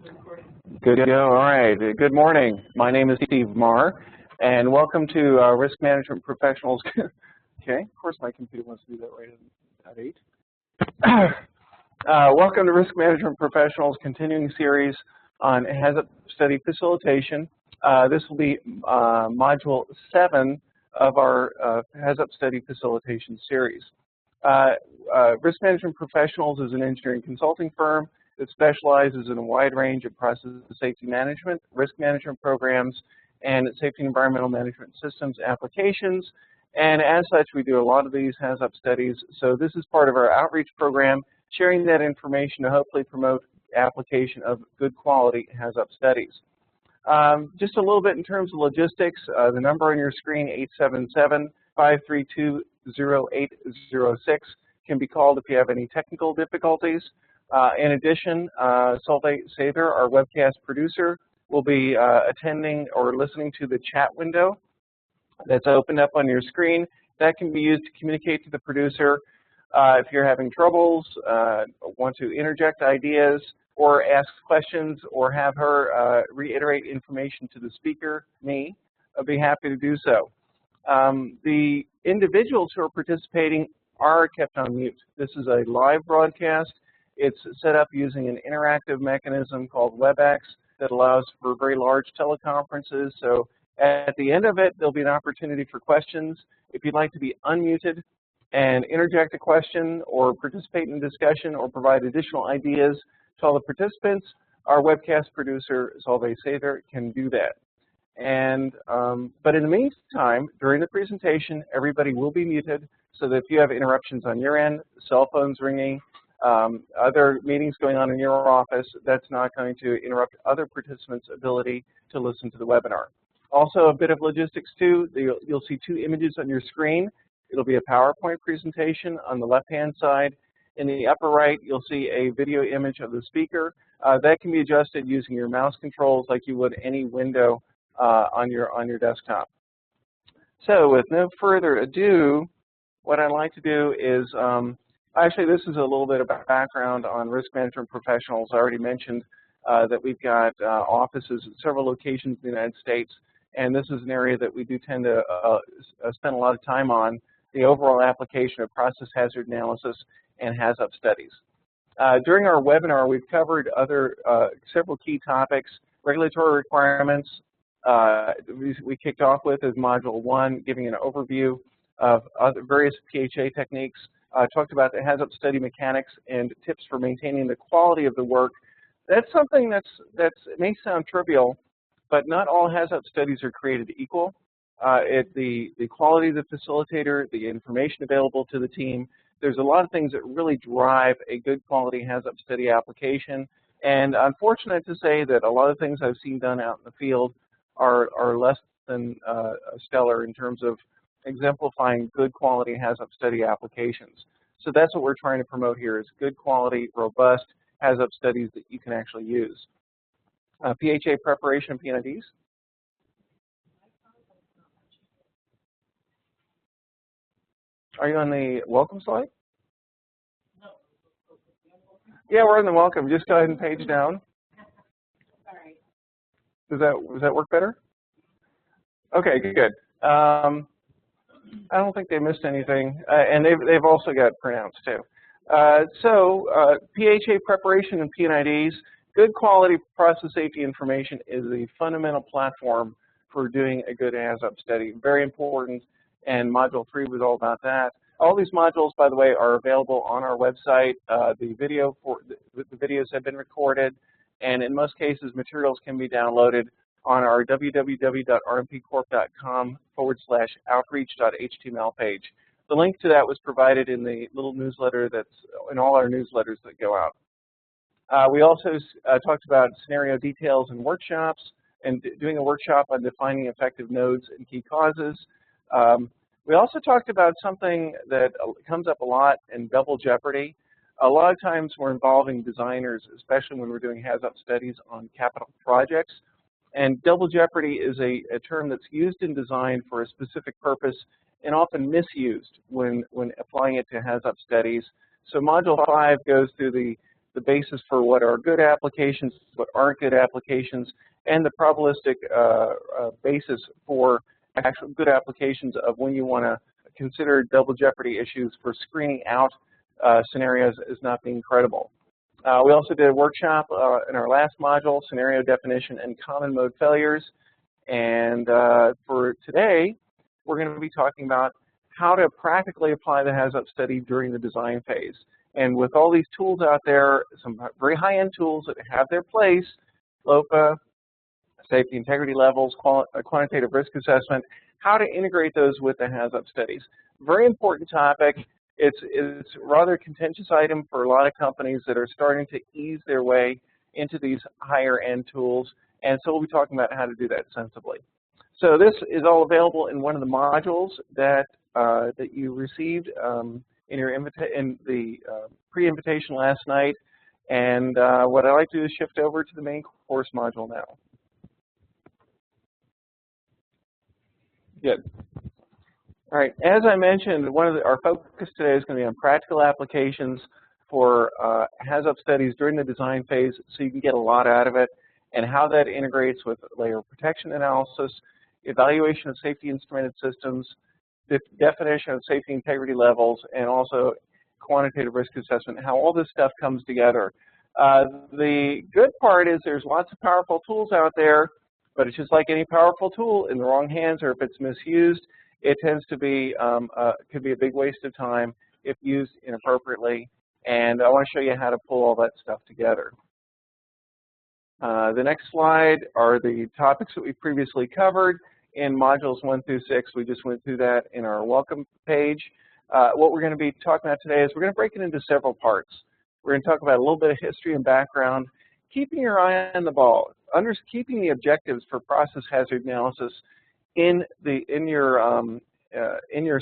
Good to go. All right. Good morning. My name is Steve Maher, and welcome to Risk Management Professionals. Okay. Of course, my computer wants to do that right at 8. Welcome to Risk Management Professionals continuing series on Hazop study facilitation. This will be module 7 of our Hazop study facilitation series. Risk Management Professionals is an engineering consulting firm that specializes in a wide range of process safety management, risk management programs, and safety and environmental management systems applications. And as such, we do a lot of these Hazop studies. So this is part of our outreach program, sharing that information to hopefully promote application of good quality Hazop studies. Just a little bit in terms of logistics, the number on your screen, 877-532-0806, can be called if you have any technical difficulties. In addition, Solveig Sather, our webcast producer, will be attending or listening to the chat window that's opened up on your screen. That can be used to communicate to the producer if you're having troubles, want to interject ideas, or ask questions, or have her reiterate information to the speaker, me. I'll be happy to do so. The individuals who are participating are kept on mute. This is a live broadcast. It's set up using an interactive mechanism called WebEx that allows for very large teleconferences. So at the end of it, there'll be an opportunity for questions. If you'd like to be unmuted and interject a question or participate in the discussion or provide additional ideas to all the participants, our webcast producer, Solveig Sather, can do that. And but in the meantime, during the presentation, everybody will be muted so that if you have interruptions on your end, cell phones ringing, other meetings going on in your office, that's not going to interrupt other participants' ability to listen to the webinar. Also, a bit of logistics too. You'll see 2 images on your screen. It'll be a PowerPoint presentation on the left-hand side. In the upper right, you'll see a video image of the speaker. That can be adjusted using your mouse controls like you would any window on your desktop. So with no further ado, what I'd like to do is actually, this is a little bit of background on Risk Management Professionals. I already mentioned that we've got offices at several locations in the United States, and this is an area that we do tend to spend a lot of time on, the overall application of process hazard analysis and Hazop studies. During our webinar, we've covered several key topics. Regulatory requirements, we kicked off with as Module 1, giving an overview of various PHA techniques. Talked about the Hazop study mechanics and tips for maintaining the quality of the work. That's something it may sound trivial, but not all Hazop studies are created equal. The quality of the facilitator, the information available to the team, there's a lot of things that really drive a good quality Hazop study application. And I'm fortunate to say that a lot of things I've seen done out in the field are less than stellar in terms of exemplifying good quality Hazop study applications. So that's what we're trying to promote here is good quality, robust Hazop studies that you can actually use. PHA preparation and P&IDs. Are you on the welcome slide? No. Yeah, we're on the welcome. Just go ahead and page down. Sorry. Does that work better? Okay, good. I don't think they missed anything, and they've also got printouts too. PHA preparation and P&IDs, good quality process safety information is the fundamental platform for doing a good Hazop study. Very important, and Module 3 was all about that. All these modules, by the way, are available on our website. The videos have been recorded, and in most cases, materials can be downloaded on our www.rmpcorp.com/outreach.html page. The link to that was provided in the little newsletter that's in all our newsletters that go out. We also talked about scenario details and workshops and doing a workshop on defining effective nodes and key causes. We also talked about something that comes up a lot in double jeopardy. A lot of times we're involving designers, especially when we're doing Hazop studies on capital projects. And double jeopardy is a term that's used in design for a specific purpose and often misused when applying it to Hazop studies. So Module 5 goes through the the basis for what are good applications, what aren't good applications, and the probabilistic basis for actual good applications of when you want to consider double jeopardy issues for screening out scenarios as not being credible. We also did a workshop in our last module, scenario definition and common mode failures. And for today, we're going to be talking about how to practically apply the Hazop study during the design phase. And with all these tools out there, some very high-end tools that have their place, LOPA, safety integrity levels, quantitative risk assessment, how to integrate those with the Hazop studies. Very important topic. It's a rather contentious item for a lot of companies that are starting to ease their way into these higher-end tools, and so we'll be talking about how to do that sensibly. So this is all available in one of the modules that you received in the pre-invitation last night, and what I'd like to do is shift over to the main course module now. Good. All right, as I mentioned, our focus today is going to be on practical applications for Hazop studies during the design phase so you can get a lot out of it, and how that integrates with layer protection analysis, evaluation of safety instrumented systems, the definition of safety integrity levels, and also quantitative risk assessment, how all this stuff comes together. The good part is there's lots of powerful tools out there, but it's just like any powerful tool, in the wrong hands or if it's misused, it tends to be, could be a big waste of time if used inappropriately. And I want to show you how to pull all that stuff together. The next slide are the topics that we previously covered in modules 1 through 6. We just went through that in our welcome page. What we're going to be talking about today is we're going to break it into several parts. We're going to talk about a little bit of history and background, keeping your eye on the ball, keeping the objectives for process hazard analysis in your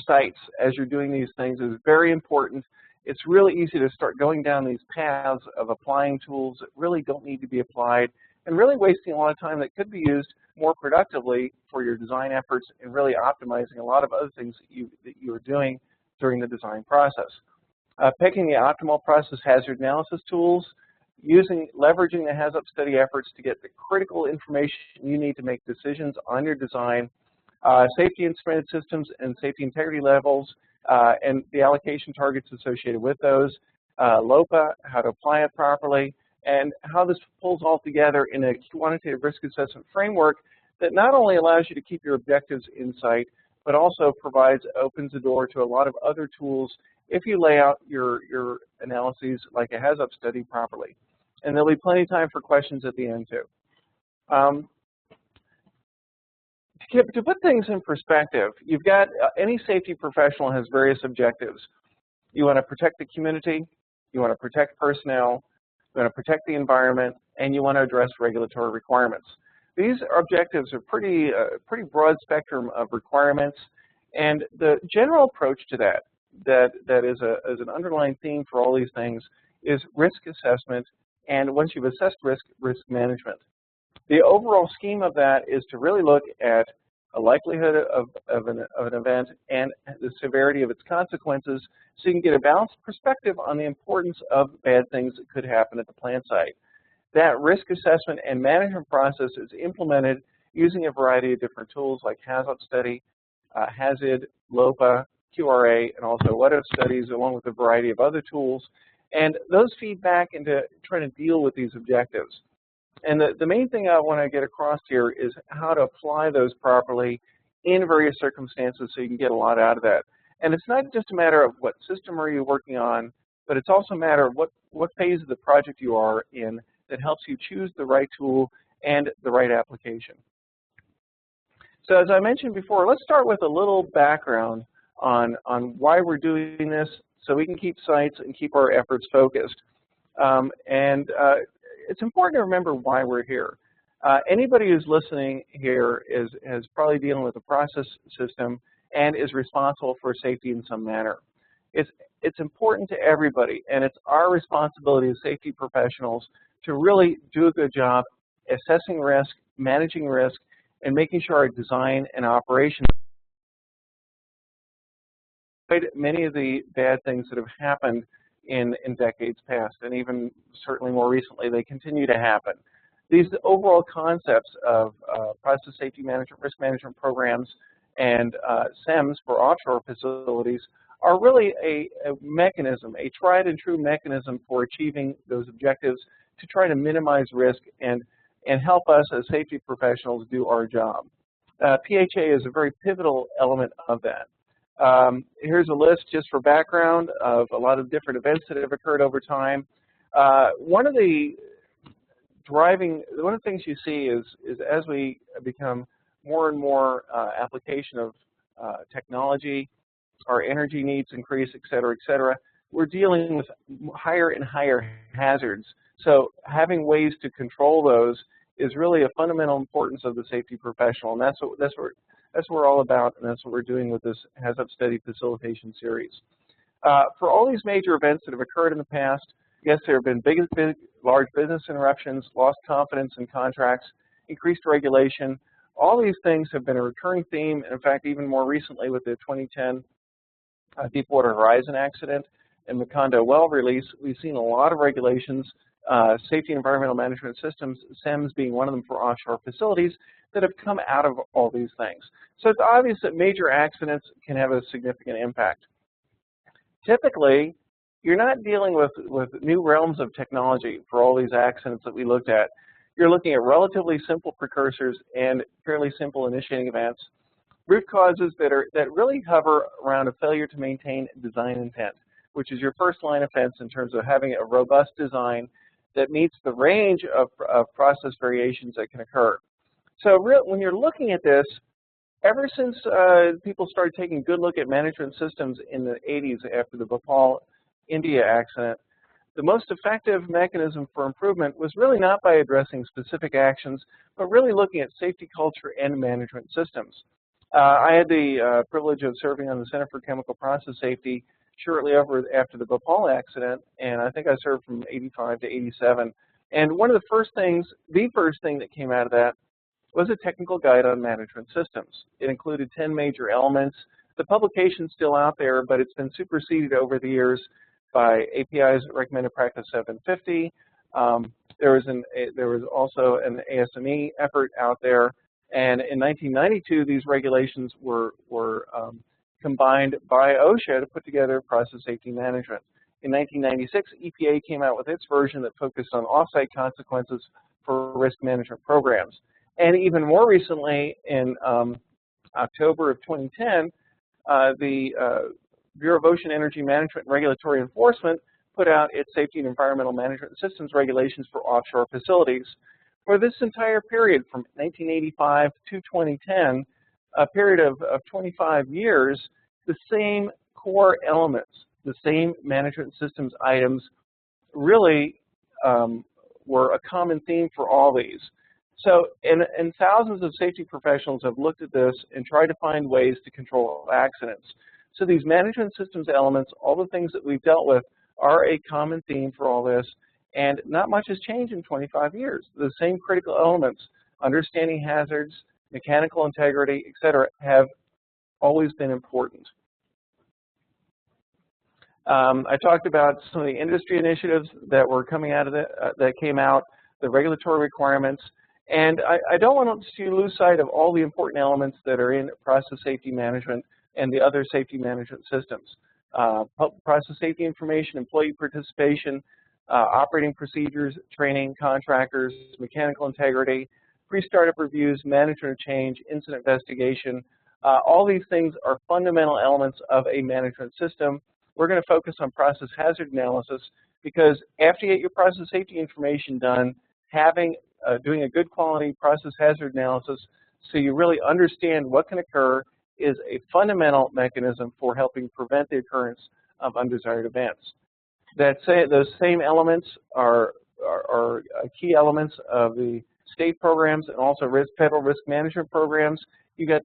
sights as you're doing these things is very important. It's really easy to start going down these paths of applying tools that really don't need to be applied and really wasting a lot of time that could be used more productively for your design efforts and really optimizing a lot of other things that you are doing during the design process. Picking the optimal process hazard analysis tools, leveraging the Hazop study efforts to get the critical information you need to make decisions on your design, safety instrumented systems and safety integrity levels, and the allocation targets associated with those, LOPA, how to apply it properly, and how this pulls all together in a quantitative risk assessment framework that not only allows you to keep your objectives in sight, but also opens the door to a lot of other tools if you lay out your analyses like a Hazop study properly. And there'll be plenty of time for questions at the end too. To put things in perspective, you've got any safety professional has various objectives. You want to protect the community, you want to protect personnel, you want to protect the environment, and you want to address regulatory requirements. These objectives are pretty broad spectrum of requirements, and the general approach to that is an underlying theme for all these things is risk assessment, and once you've assessed risk management. The overall scheme of that is to really look at a likelihood of an event and the severity of its consequences so you can get a balanced perspective on the importance of bad things that could happen at the plant site. That risk assessment and management process is implemented using a variety of different tools like Hazop study, HAZID, LOPA, QRA, and also what-if studies, along with a variety of other tools. And those feed back into trying to deal with these objectives. And the main thing I want to get across here is how to apply those properly in various circumstances so you can get a lot out of that. And it's not just a matter of what system are you working on, but it's also a matter of what phase of the project you are in that helps you choose the right tool and the right application. So as I mentioned before, let's start with a little background on why we're doing this so we can keep sights and keep our efforts focused. It's important to remember why we're here. Anybody who's listening here is probably dealing with a process system and is responsible for safety in some manner. It's important to everybody, and it's our responsibility as safety professionals to really do a good job assessing risk, managing risk, and making sure our design and operation avoid many of the bad things that have happened in decades past, and even certainly more recently, they continue to happen. These overall concepts of process safety management, risk management programs, and SEMS for offshore facilities are really a mechanism, a tried and true mechanism for achieving those objectives to try to minimize risk and help us as safety professionals do our job. PHA is a very pivotal element of that. Here's a list just for background of a lot of different events that have occurred over time. One of the things you see is as we become more and more application of technology, our energy needs increase, et cetera, we're dealing with higher and higher hazards. So having ways to control those is really a fundamental importance of the safety professional, and that's what we're all about, and that's what we're doing with this Hazop study facilitation series. For all these major events that have occurred in the past, yes, there have been large business interruptions, lost confidence in contracts, increased regulation. All these things have been a recurring theme, and in fact, even more recently with the 2010 Deepwater Horizon accident and Macondo well release, we've seen a lot of regulations, safety and environmental management systems, SEMS being one of them for offshore facilities, that have come out of all these things. So it's obvious that major accidents can have a significant impact. Typically, you're not dealing with new realms of technology for all these accidents that we looked at. You're looking at relatively simple precursors and fairly simple initiating events. Root causes that really hover around a failure to maintain design intent, which is your first line of defense in terms of having a robust design that meets the range of process variations that can occur. So when you're looking at this, ever since people started taking a good look at management systems in the 80s after the Bhopal, India accident, the most effective mechanism for improvement was really not by addressing specific actions, but really looking at safety culture and management systems. I had the privilege of serving on the Center for Chemical Process Safety shortly after the Bhopal accident, and I think I served from 85 to 87. And one of the first thing that came out of that was a technical guide on management systems. It included 10 major elements. The publication's still out there, but it's been superseded over the years by API's Recommended Practice 750. There was also an ASME effort out there, and in 1992, these regulations were combined by OSHA to put together process safety management. In 1996, EPA came out with its version that focused on off-site consequences for risk management programs. And even more recently, in October of 2010, the Bureau of Ocean Energy Management and Regulatory Enforcement put out its Safety and Environmental Management Systems regulations for offshore facilities. For this entire period, from 1985 to 2010, a period of 25 years, the same core elements, the same management systems items really were a common theme for all these. So, and thousands of safety professionals have looked at this and tried to find ways to control accidents. So these management systems elements, all the things that we've dealt with, are a common theme for all this, and not much has changed in 25 years. The same critical elements, understanding hazards, mechanical integrity, et cetera, have always been important. I talked about some of the industry initiatives that were coming out of that came out, the regulatory requirements, and I don't want to lose sight of all the important elements that are in process safety management and the other safety management systems. Process safety information, employee participation, operating procedures, training, contractors, mechanical integrity, pre-startup reviews, management of change, incident investigation. All these things are fundamental elements of a management system. We're going to focus on process hazard analysis because after you get your process safety information done, doing a good quality process hazard analysis so you really understand what can occur is a fundamental mechanism for helping prevent the occurrence of undesired events. Those same elements are key elements of the state programs and also federal risk management programs. You got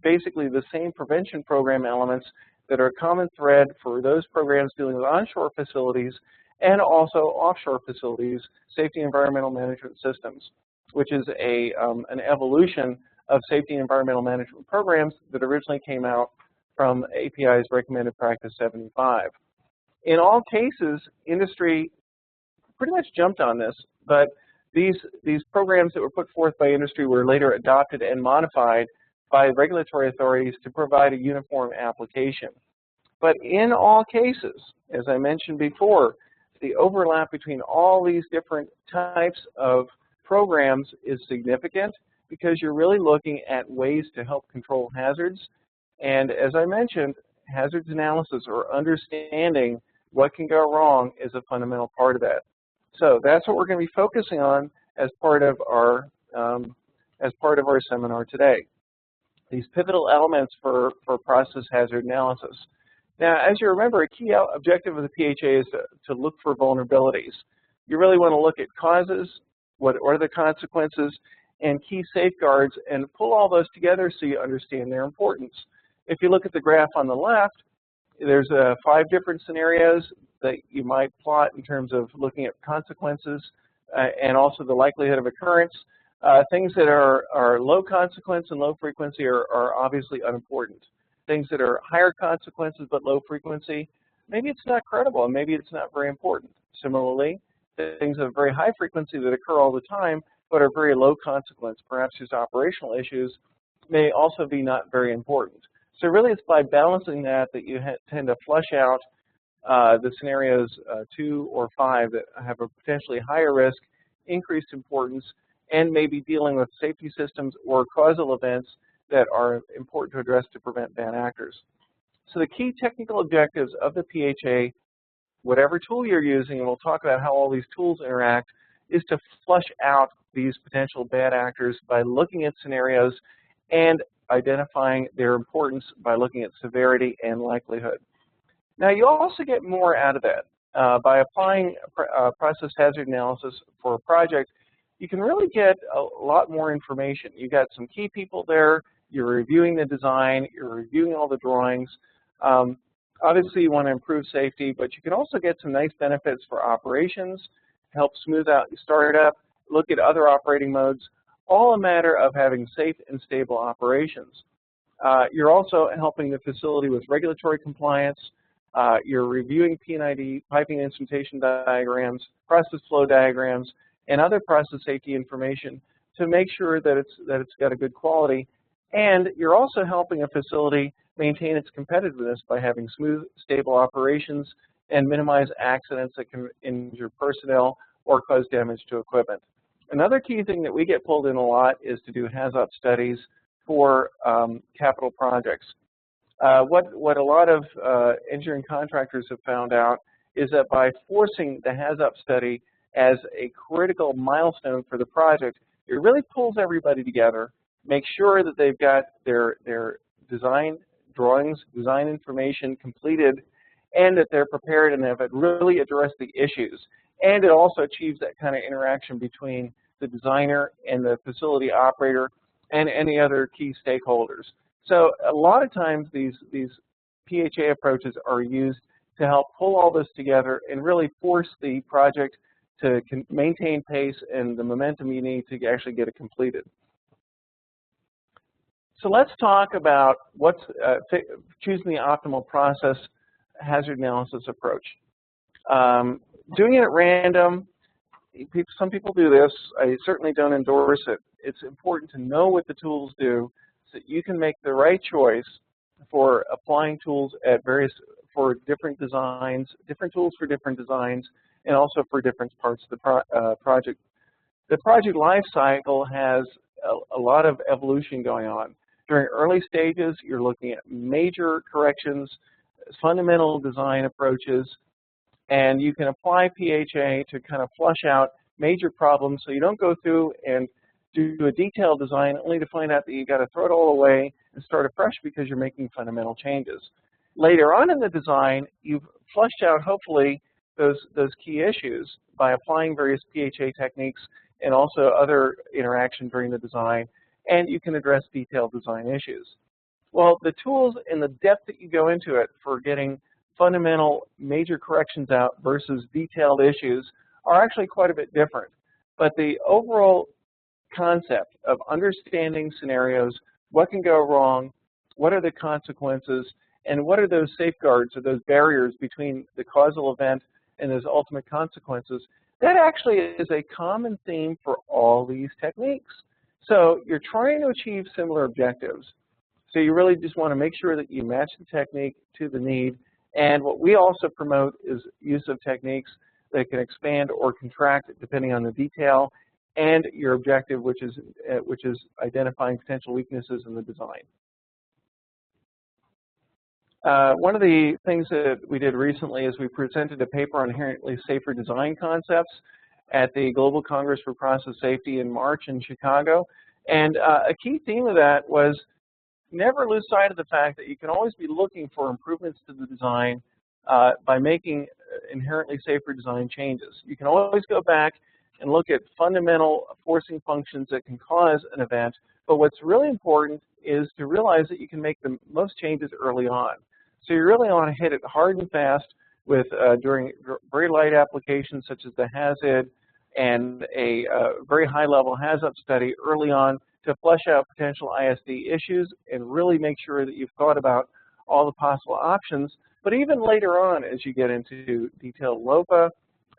basically the same prevention program elements that are a common thread for those programs dealing with onshore facilities and also offshore facilities, safety and environmental management systems, which is an evolution of safety and environmental management programs that originally came out from API's Recommended Practice 75. In all cases, industry pretty much jumped on this, but these programs that were put forth by industry were later adopted and modified by regulatory authorities to provide a uniform application. But in all cases, as I mentioned before, the overlap between all these different types of programs is significant because you're really looking at ways to help control hazards. And as I mentioned, hazards analysis or understanding what can go wrong is a fundamental part of that. So that's what we're going to be focusing on as part of our seminar today. These pivotal elements for process hazard analysis. Now, as you remember, a key objective of the PHA is to look for vulnerabilities. You really want to look at causes, what are the consequences, and key safeguards, and pull all those together so you understand their importance. If you look at the graph on the left, there's 5 different scenarios that you might plot in terms of looking at consequences and also the likelihood of occurrence. Things that are low consequence and low frequency are obviously unimportant. Things that are higher consequences but low frequency, maybe it's not credible and maybe it's not very important. Similarly, things of very high frequency that occur all the time but are very low consequence, perhaps just operational issues, may also be not very important. So really it's by balancing that you tend to flush out the scenarios 2 or 5 that have a potentially higher risk, increased importance, and maybe dealing with safety systems or causal events that are important to address to prevent bad actors. So the key technical objectives of the PHA, whatever tool you're using, and we'll talk about how all these tools interact, is to flush out these potential bad actors by looking at scenarios and identifying their importance by looking at severity and likelihood. Now, you also get more out of that. By applying process hazard analysis for a project, you can really get a lot more information. You've got some key people there, you're reviewing the design, you're reviewing all the drawings. Obviously, you want to improve safety, but you can also get some nice benefits for operations, help smooth out your startup, look at other operating modes, all a matter of having safe and stable operations. You're also helping the facility with regulatory compliance. You're reviewing P&ID, piping instrumentation diagrams, process flow diagrams, and other process safety information to make sure that it's got a good quality. And you're also helping a facility maintain its competitiveness by having smooth, stable operations and minimize accidents that can injure personnel or cause damage to equipment. Another key thing that we get pulled in a lot is to do Hazop studies for capital projects. What a lot of engineering contractors have found out is that by forcing the Hazop study as a critical milestone for the project, it really pulls everybody together, makes sure that they've got their design drawings, design information completed, and that they're prepared and have really addressed the issues. And it also achieves that kind of interaction between the designer and the facility operator and any other key stakeholders. So a lot of times these PHA approaches are used to help pull all this together and really force the project to maintain pace and the momentum you need to actually get it completed. So let's talk about what's choosing the optimal process hazard analysis approach. Doing it at random, some people do this. I certainly don't endorse it. It's important to know what the tools do so that you can make the right choice for applying tools for different designs, different tools for different designs, and also for different parts of the project. The project life cycle has a lot of evolution going on. During early stages, you're looking at major corrections, fundamental design approaches, and you can apply PHA to kind of flush out major problems so you don't go through and do a detailed design only to find out that you got to throw it all away and start afresh because you're making fundamental changes. Later on in the design, you've flushed out, hopefully, those key issues by applying various PHA techniques and also other interaction during the design, and you can address detailed design issues. Well, the tools and the depth that you go into it for getting fundamental major corrections out versus detailed issues are actually quite a bit different. But the overall concept of understanding scenarios, what can go wrong, what are the consequences, and what are those safeguards or those barriers between the causal event and those ultimate consequences. That actually is a common theme for all these techniques. So you're trying to achieve similar objectives. So you really just want to make sure that you match the technique to the need. And what we also promote is use of techniques that can expand or contract depending on the detail and your objective, which is identifying potential weaknesses in the design. One of the things that we did recently is we presented a paper on inherently safer design concepts at the Global Congress for Process Safety in March in Chicago. And a key theme of that was never lose sight of the fact that you can always be looking for improvements to the design by making inherently safer design changes. You can always go back and look at fundamental forcing functions that can cause an event, but what's really important is to realize that you can make the most changes early on. So you really want to hit it hard and fast with during very light applications such as the HAZID and a very high-level Hazop study early on to flesh out potential ISD issues and really make sure that you've thought about all the possible options. But even later on, as you get into detailed LOPA,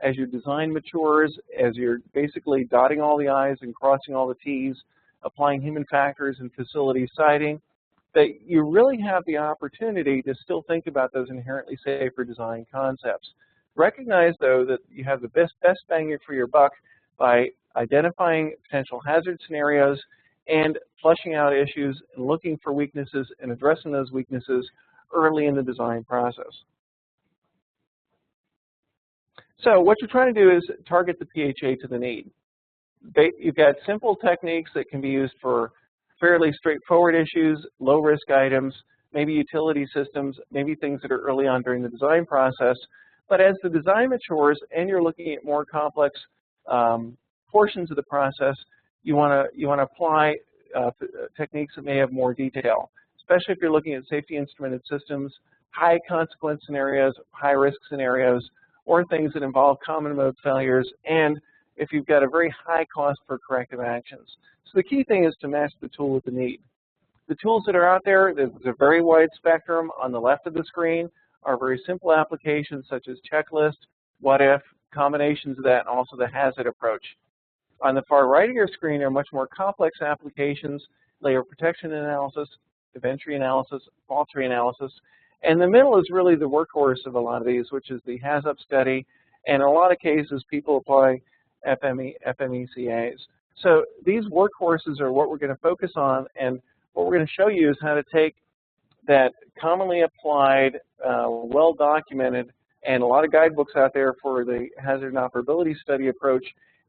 as your design matures, as you're basically dotting all the I's and crossing all the T's, applying human factors and facility siting, that you really have the opportunity to still think about those inherently safer design concepts. Recognize, though, that you have the best bang for your buck by identifying potential hazard scenarios and fleshing out issues and looking for weaknesses and addressing those weaknesses early in the design process. So what you're trying to do is target the PHA to the need. You've got simple techniques that can be used for fairly straightforward issues, low-risk items, maybe utility systems, maybe things that are early on during the design process. But as the design matures and you're looking at more complex portions of the process, you want to apply techniques that may have more detail, especially if you're looking at safety instrumented systems, high consequence scenarios, high risk scenarios, or things that involve common mode failures, and if you've got a very high cost for corrective actions. So the key thing is to match the tool with the need. The tools that are out there, there's a very wide spectrum. On the left of the screen are very simple applications such as checklist, what if, combinations of that, and also the hazard approach. On the far right of your screen are much more complex applications, layer protection analysis, event tree analysis, fault tree analysis, and the middle is really the workhorse of a lot of these, which is the Hazop study, and in a lot of cases people apply FMECAs. So these workhorses are what we're going to focus on, and what we're going to show you is how to take that commonly applied, well-documented, and a lot of guidebooks out there for the hazard and operability study approach,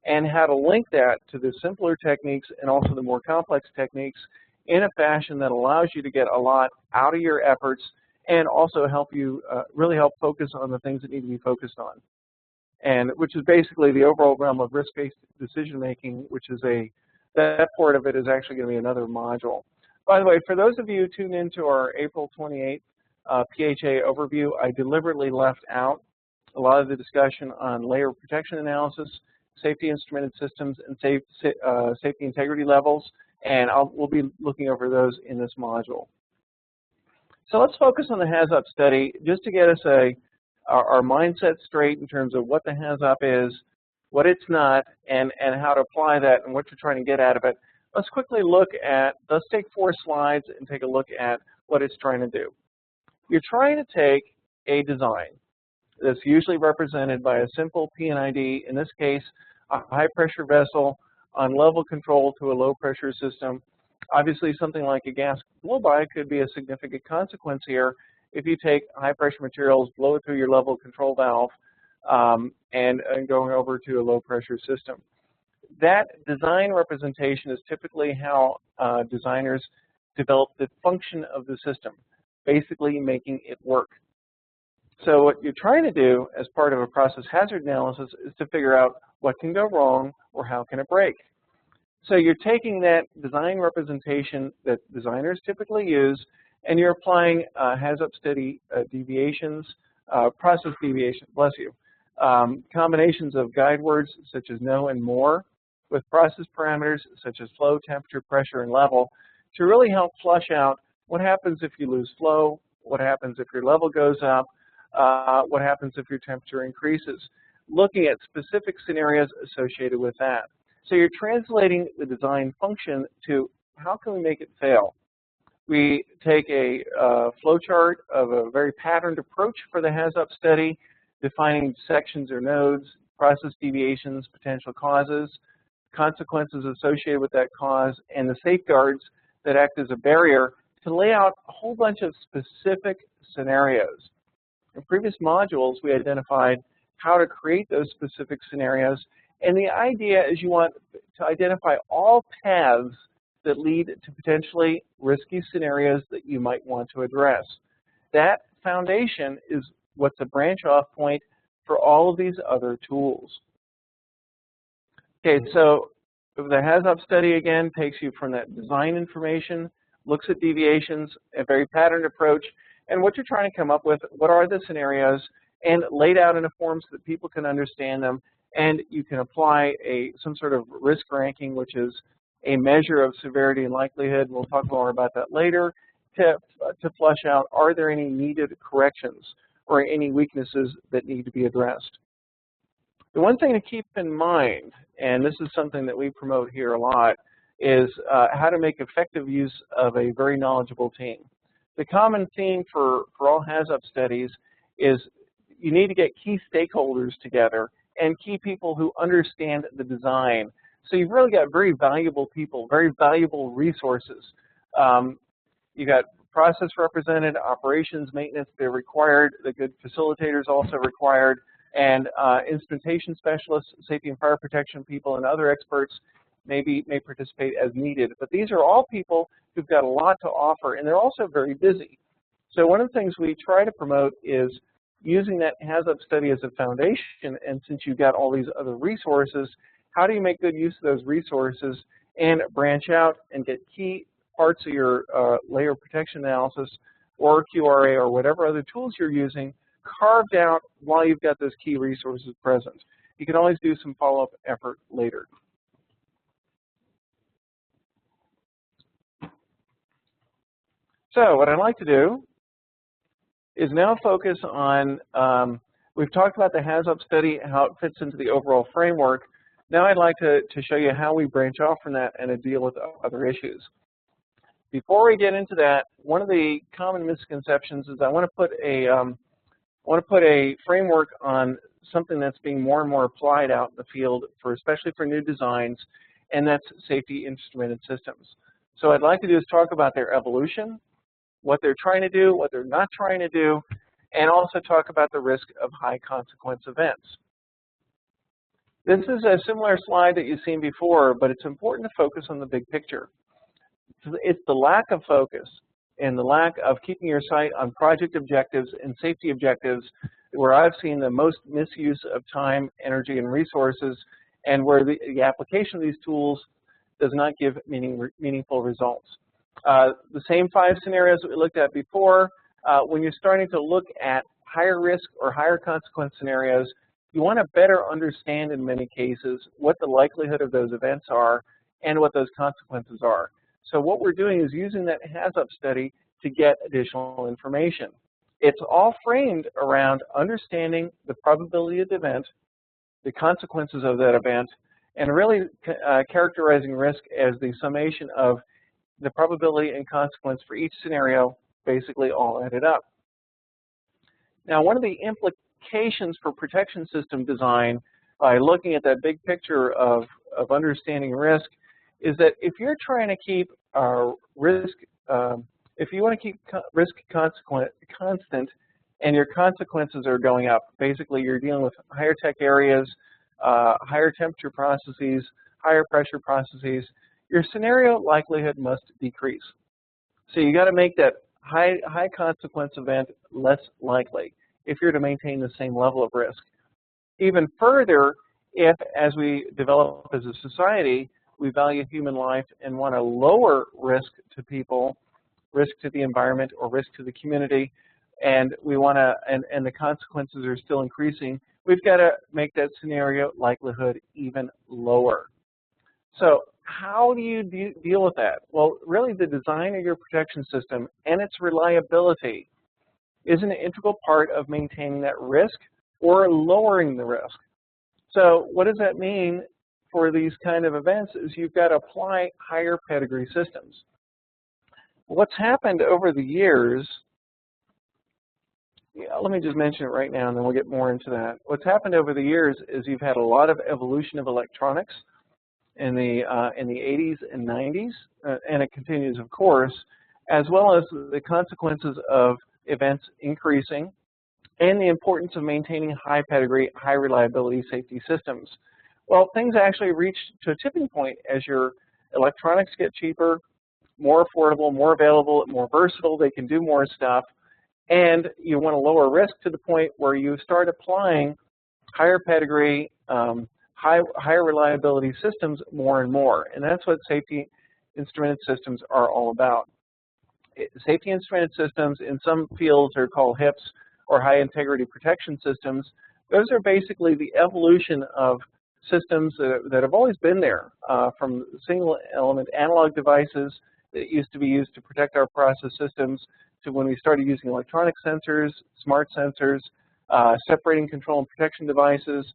and how to link that to the simpler techniques and also the more complex techniques in a fashion that allows you to get a lot out of your efforts and also help you really help focus on the things that need to be focused on. And which is basically the overall realm of risk-based decision making, which is that part of it is actually going to be another module. By the way, for those of you tuned into our April 28th PHA overview, I deliberately left out a lot of the discussion on layer protection analysis, safety instrumented systems, and safety integrity levels, and we'll be looking over those in this module. So let's focus on the Hazop study just to get us our mindset straight in terms of what the Hazop is, what it's not, and how to apply that and what you're trying to get out of it. Let's quickly let's take 4 slides and take a look at what it's trying to do. You're trying to take a design that's usually represented by a simple P&ID, in this case, a high pressure vessel on level control to a low pressure system. Obviously, something like a gas blow-by could be a significant consequence here if you take high pressure materials, blow it through your level control valve, and going over to a low pressure system. That design representation is typically how designers develop the function of the system, basically making it work. So what you're trying to do as part of a process hazard analysis is to figure out what can go wrong or how can it break. So you're taking that design representation that designers typically use, and you're applying Hazop study deviations, process deviation, bless you, combinations of guide words such as no and more, with process parameters such as flow, temperature, pressure, and level, to really help flush out what happens if you lose flow, what happens if your level goes up, what happens if your temperature increases, looking at specific scenarios associated with that. So you're translating the design function to how can we make it fail? We take a flowchart of a very patterned approach for the Hazop study, defining sections or nodes, process deviations, potential causes, consequences associated with that cause, and the safeguards that act as a barrier to lay out a whole bunch of specific scenarios. In previous modules, we identified how to create those specific scenarios, and the idea is you want to identify all paths that lead to potentially risky scenarios that you might want to address. That foundation is what's a branch-off point for all of these other tools. Okay, so the Hazop study, again, takes you from that design information, looks at deviations, a very patterned approach, and what you're trying to come up with, what are the scenarios, and laid out in a form so that people can understand them, and you can apply some sort of risk ranking, which is a measure of severity and likelihood. We'll talk more about that later, to flush out, are there any needed corrections or any weaknesses that need to be addressed. The one thing to keep in mind, and this is something that we promote here a lot, is how to make effective use of a very knowledgeable team. The common theme for all Hazop studies is you need to get key stakeholders together and key people who understand the design. So you've really got very valuable people, very valuable resources. You've got process represented, operations, maintenance, they're required, the good facilitators also required, and instrumentation specialists, safety and fire protection people, and other experts may participate as needed. But these are all people who've got a lot to offer, and they're also very busy. So one of the things we try to promote is using that Hazop study as a foundation, and since you've got all these other resources, how do you make good use of those resources and branch out and get key parts of your layer protection analysis or QRA or whatever other tools you're using carved out while you've got those key resources present. You can always do some follow-up effort later. So what I'd like to do is now focus on, we've talked about the Hazop study, how it fits into the overall framework. Now I'd like to show you how we branch off from that and to deal with other issues. Before we get into that, one of the common misconceptions is I want to put a framework on something that's being more and more applied out in the field, especially for new designs, and that's safety instrumented systems. So what I'd like to do is talk about their evolution, what they're trying to do, what they're not trying to do, and also talk about the risk of high consequence events. This is a similar slide that you've seen before, but it's important to focus on the big picture. It's the lack of focus and the lack of keeping your sight on project objectives and safety objectives where I've seen the most misuse of time, energy, and resources, and where the application of these tools does not give meaningful results. The same 5 scenarios that we looked at before, when you're starting to look at higher risk or higher consequence scenarios, you want to better understand in many cases what the likelihood of those events are and what those consequences are. So what we're doing is using that Hazop study to get additional information. It's all framed around understanding the probability of the event, the consequences of that event, and really characterizing risk as the summation of the probability and consequence for each scenario, basically all added up. Now, one of the implications for protection system design by looking at that big picture of understanding risk is that if you're trying to keep risk, if you want to keep risk constant and your consequences are going up, basically you're dealing with higher tech areas, higher temperature processes, higher pressure processes, your scenario likelihood must decrease. So you got to make that high consequence event less likely if you're to maintain the same level of risk. Even further, if as we develop as a society, we value human life and want to lower risk to people, risk to the environment, or risk to the community, and we want to, and the consequences are still increasing, we've got to make that scenario likelihood even lower. So how do you deal with that? Well, really the design of your protection system and its reliability is an integral part of maintaining that risk or lowering the risk. So what does that mean for these kind of events is you've got to apply higher pedigree systems. What's happened over the years, let me just mention it right now and then we'll get more into that. What's happened over the years is you've had a lot of evolution of electronics in the 80s and 90s, and it continues, of course, as well as the consequences of events increasing and the importance of maintaining high pedigree, high reliability safety systems. Well, things actually reach to a tipping point as your electronics get cheaper, more affordable, more available, more versatile, they can do more stuff, and you want to lower risk to the point where you start applying higher pedigree, higher reliability systems more and more. And that's what safety instrumented systems are all about. Safety instrumented systems in some fields are called HIPS, or high integrity protection systems. Those are basically the evolution of systems that have always been there, from single element analog devices that used to be used to protect our process systems to when we started using electronic sensors, smart sensors, separating control and protection devices,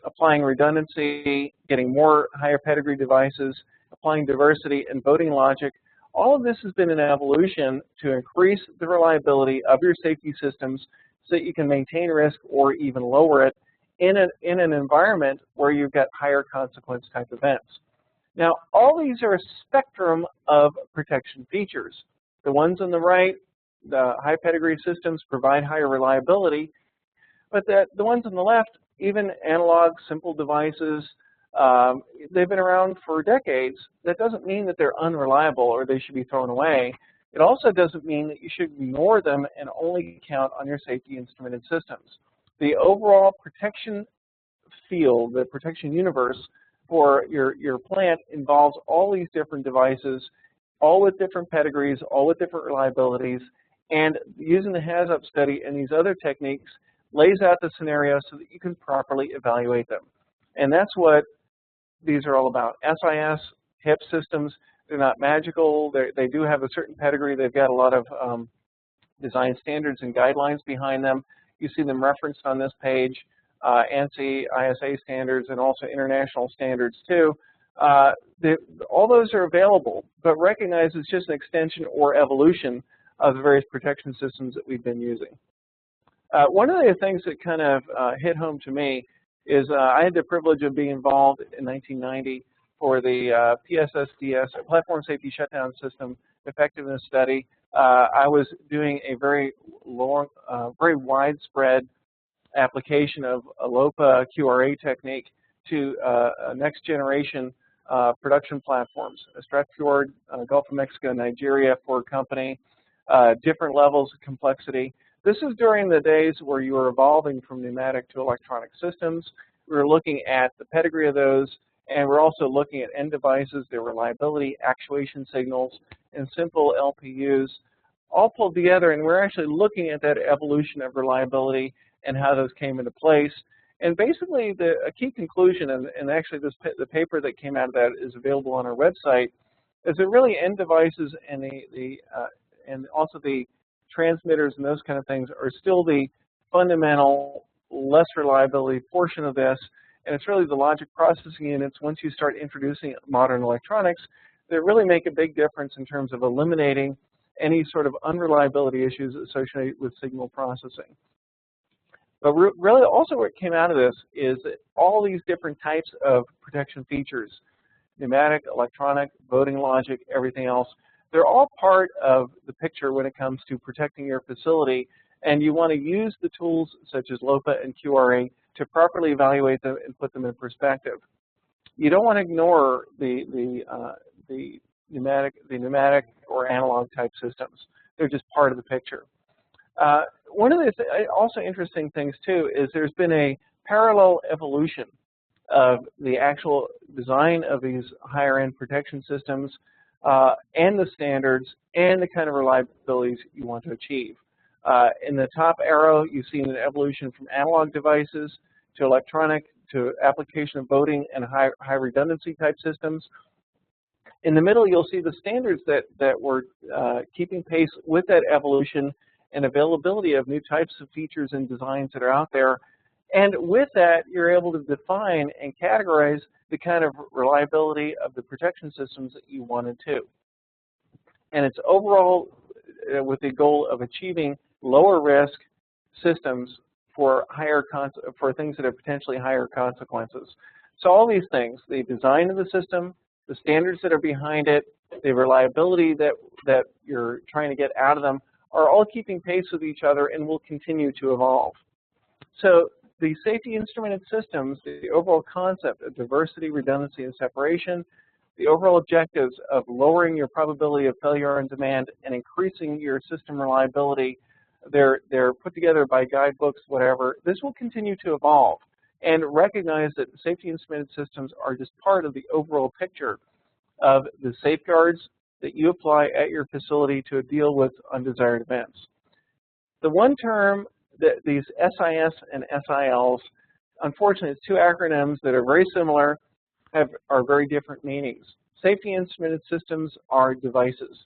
applying redundancy, getting more higher pedigree devices, applying diversity and voting logic. All of this has been an evolution to increase the reliability of your safety systems so that you can maintain risk or even lower it in an environment where you've got higher consequence type events. Now, all these are a spectrum of protection features. The ones on the right, the high pedigree systems provide higher reliability, but the ones on the left, even analog, simple devices, they've been around for decades. That doesn't mean that they're unreliable or they should be thrown away. It also doesn't mean that you should ignore them and only count on your safety instrumented systems. The overall protection field, the protection universe for your plant involves all these different devices, all with different pedigrees, all with different reliabilities, and using the Hazop study and these other techniques lays out the scenario so that you can properly evaluate them. And that's what these are all about. SIS, HIP systems, they're not magical. They do have a certain pedigree. They've got a lot of design standards and guidelines behind them. You see them referenced on this page, ANSI, ISA standards, and also international standards too. All those are available, but recognize it's just an extension or evolution of the various protection systems that we've been using. One of the things that kind of hit home to me is I had the privilege of being involved in 1990 for the PSSDS, Platform Safety Shutdown System Effectiveness Study. I was doing a very long, very widespread application of a LOPA QRA technique to next generation production platforms, Stratfjord, Gulf of Mexico, Nigeria for a company, different levels of complexity. This is during the days where you were evolving from pneumatic to electronic systems. We were looking at the pedigree of those, and we're also looking at end devices, their reliability, actuation signals, and simple LPUs, all pulled together, and we're actually looking at that evolution of reliability and how those came into place. And basically, a key conclusion, and actually the paper that came out of that is available on our website, is that really end devices and and also the transmitters and those kind of things are still the fundamental, less reliability portion of this, and it's really the logic processing units, once you start introducing modern electronics, that really make a big difference in terms of eliminating any sort of unreliability issues associated with signal processing. But really also what came out of this is that all these different types of protection features, pneumatic, electronic, voting logic, everything else, they're all part of the picture when it comes to protecting your facility, and you want to use the tools such as LOPA and QRA to properly evaluate them and put them in perspective. You don't want to ignore the pneumatic or analog type systems. They're just part of the picture. One of the also interesting things too is there's been a parallel evolution of the actual design of these higher end protection systems and the standards and the kind of reliabilities you want to achieve. In the top arrow, you've seen an evolution from analog devices to electronic to application of voting and high redundancy type systems. In the middle, you'll see the standards that were keeping pace with that evolution and availability of new types of features and designs that are out there. And with that, you're able to define and categorize the kind of reliability of the protection systems that you wanted to. And it's overall with the goal of achieving lower risk systems for things that have potentially higher consequences. So all these things, the design of the system, the standards that are behind it, the reliability that you're trying to get out of them, are all keeping pace with each other and will continue to evolve. So the safety instrumented systems, the overall concept of diversity, redundancy, and separation, the overall objectives of lowering your probability of failure on demand and increasing your system reliability, they're put together by guidebooks, whatever. This will continue to evolve, and recognize that safety instrumented systems are just part of the overall picture of the safeguards that you apply at your facility to deal with undesired events. The one term that these SIS and SILs, unfortunately, it's two acronyms that are very similar, are very different meanings. Safety instrumented systems are devices.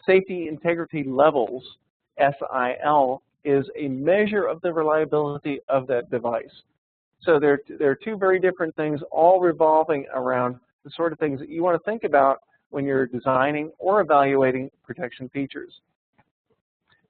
Safety integrity levels, SIL, is a measure of the reliability of that device. So they're two very different things, all revolving around the sort of things that you want to think about when you're designing or evaluating protection features.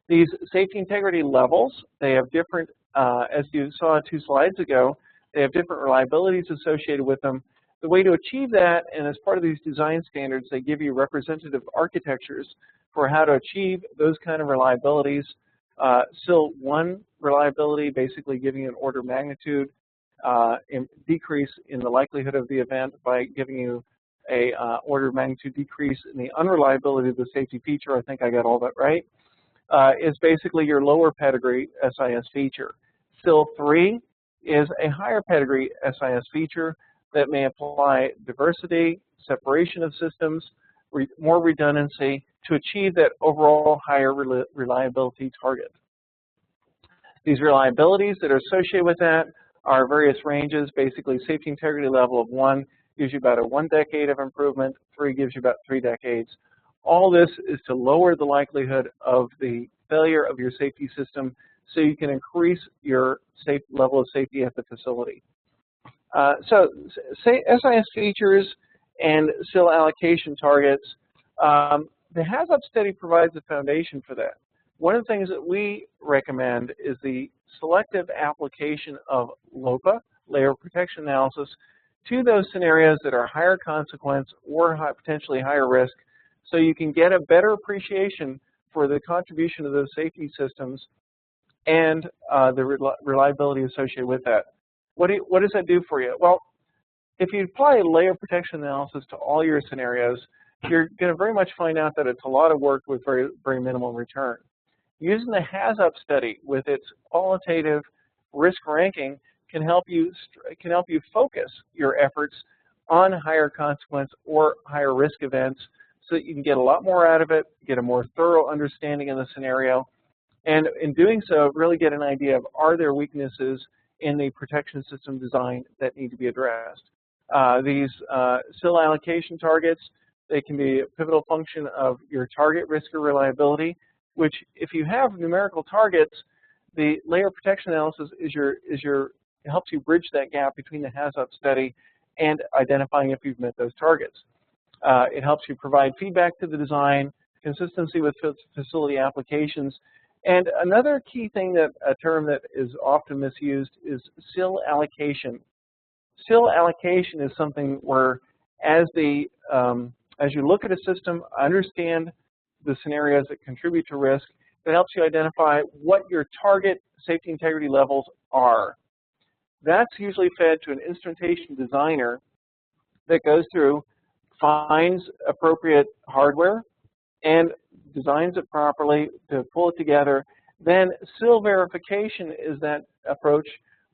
These safety integrity levels, they have different, as you saw 2 slides ago, they have different reliabilities associated with them. The way to achieve that, and as part of these design standards, they give you representative architectures for how to achieve those kind of reliabilities. SIL 1 reliability, basically giving you an order of magnitude decrease in the likelihood of the event by giving you a order of magnitude decrease in the unreliability of the safety feature. I think I got all that right. Is basically your lower pedigree SIS feature. SIL 3 is a higher pedigree SIS feature that may apply diversity, separation of systems, more redundancy to achieve that overall higher reliability target. These reliabilities that are associated with that are various ranges. Basically, safety integrity level of 1 gives you about a 1 decade of improvement, 3 gives you about 3 decades. All this is to lower the likelihood of the failure of your safety system so you can increase your level of safety at the facility. So SIS features and SIL allocation targets, the Hazop study provides a foundation for that. One of the things that we recommend is the selective application of LOPA, layer protection analysis, to those scenarios that are higher consequence or potentially higher risk, so you can get a better appreciation for the contribution of those safety systems and the reliability associated with that. What does that do for you? Well, if you apply a layer protection analysis to all your scenarios, you're going to very much find out that it's a lot of work with very, very minimal return. Using the Hazop study with its qualitative risk ranking can help you focus your efforts on higher consequence or higher risk events so that you can get a lot more out of it, get a more thorough understanding of the scenario, and in doing so, really get an idea of are there weaknesses in the protection system design that need to be addressed. These SIL allocation targets, they can be a pivotal function of your target risk or reliability, which if you have numerical targets, the layer protection analysis helps you bridge that gap between the Hazop study and identifying if you've met those targets. It helps you provide feedback to the design, consistency with facility applications. And another key thing, a term that is often misused, is SIL allocation. SIL allocation is something where as you look at a system, understand the scenarios that contribute to risk, that helps you identify what your target safety integrity levels are. That's usually fed to an instrumentation designer that goes through, finds appropriate hardware, and designs it properly to pull it together. Then SIL verification is that approach,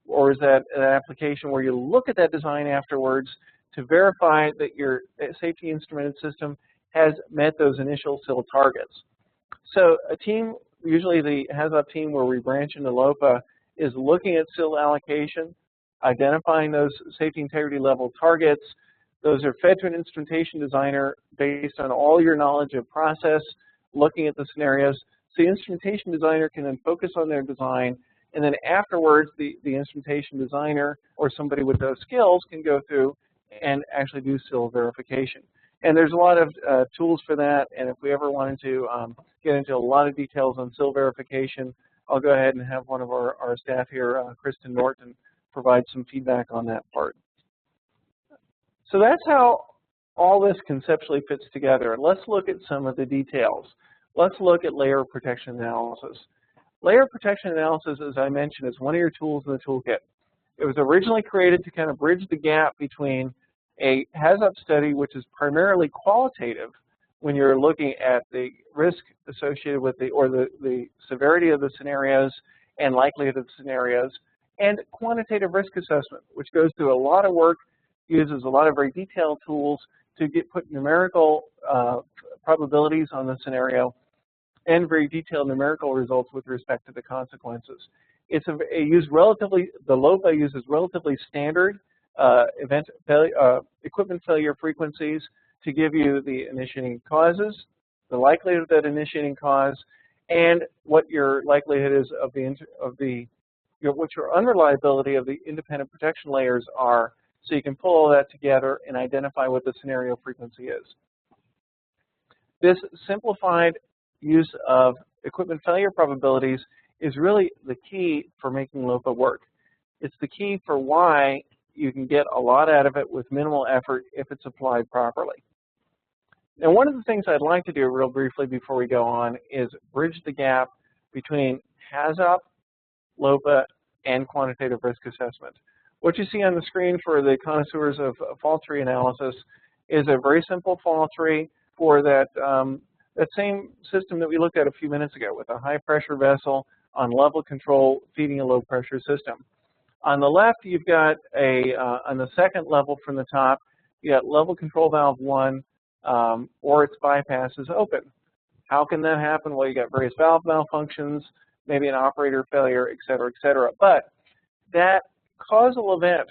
or is that an application where you look at that design afterwards to verify that your safety instrumented system has met those initial SIL targets. So a team, usually the Hazop team where we branch into LOPA, is looking at SIL allocation, identifying those safety integrity level targets. Those are fed to an instrumentation designer based on all your knowledge of process, looking at the scenarios. So the instrumentation designer can then focus on their design, and then afterwards the instrumentation designer or somebody with those skills can go through and actually do SIL verification. And there's a lot of tools for that, and if we ever wanted to get into a lot of details on SIL verification, I'll go ahead and have one of our staff here, Kristen Norton, provide some feedback on that part. So that's how all this conceptually fits together. Let's look at some of the details. Let's look at layer protection analysis. Layer protection analysis, as I mentioned, is one of your tools in the toolkit. It was originally created to kind of bridge the gap between a Hazop study, which is primarily qualitative when you're looking at the risk associated with the severity of the scenarios and likelihood of the scenarios, and quantitative risk assessment, which goes through a lot of work, uses a lot of very detailed tools to put numerical probabilities on the scenario and very detailed numerical results with respect to the consequences. The LOPA uses relatively standard equipment failure frequencies to give you the initiating causes, the likelihood of that initiating cause, and what your likelihood is of what your unreliability of the independent protection layers are, so you can pull all that together and identify what the scenario frequency is. This simplified use of equipment failure probabilities is really the key for making LOPA work. It's the key for why you can get a lot out of it with minimal effort if it's applied properly. Now, one of the things I'd like to do real briefly before we go on is bridge the gap between Hazop, LOPA, and quantitative risk assessment. What you see on the screen for the connoisseurs of fault tree analysis is a very simple fault tree for that same system that we looked at a few minutes ago with a high pressure vessel on level control feeding a low pressure system. On the left, you've got on the second level from the top, you got level control valve 1 or its bypass is open. How can that happen? Well, you got various valve malfunctions, maybe an operator failure, et cetera, et cetera. But that causal event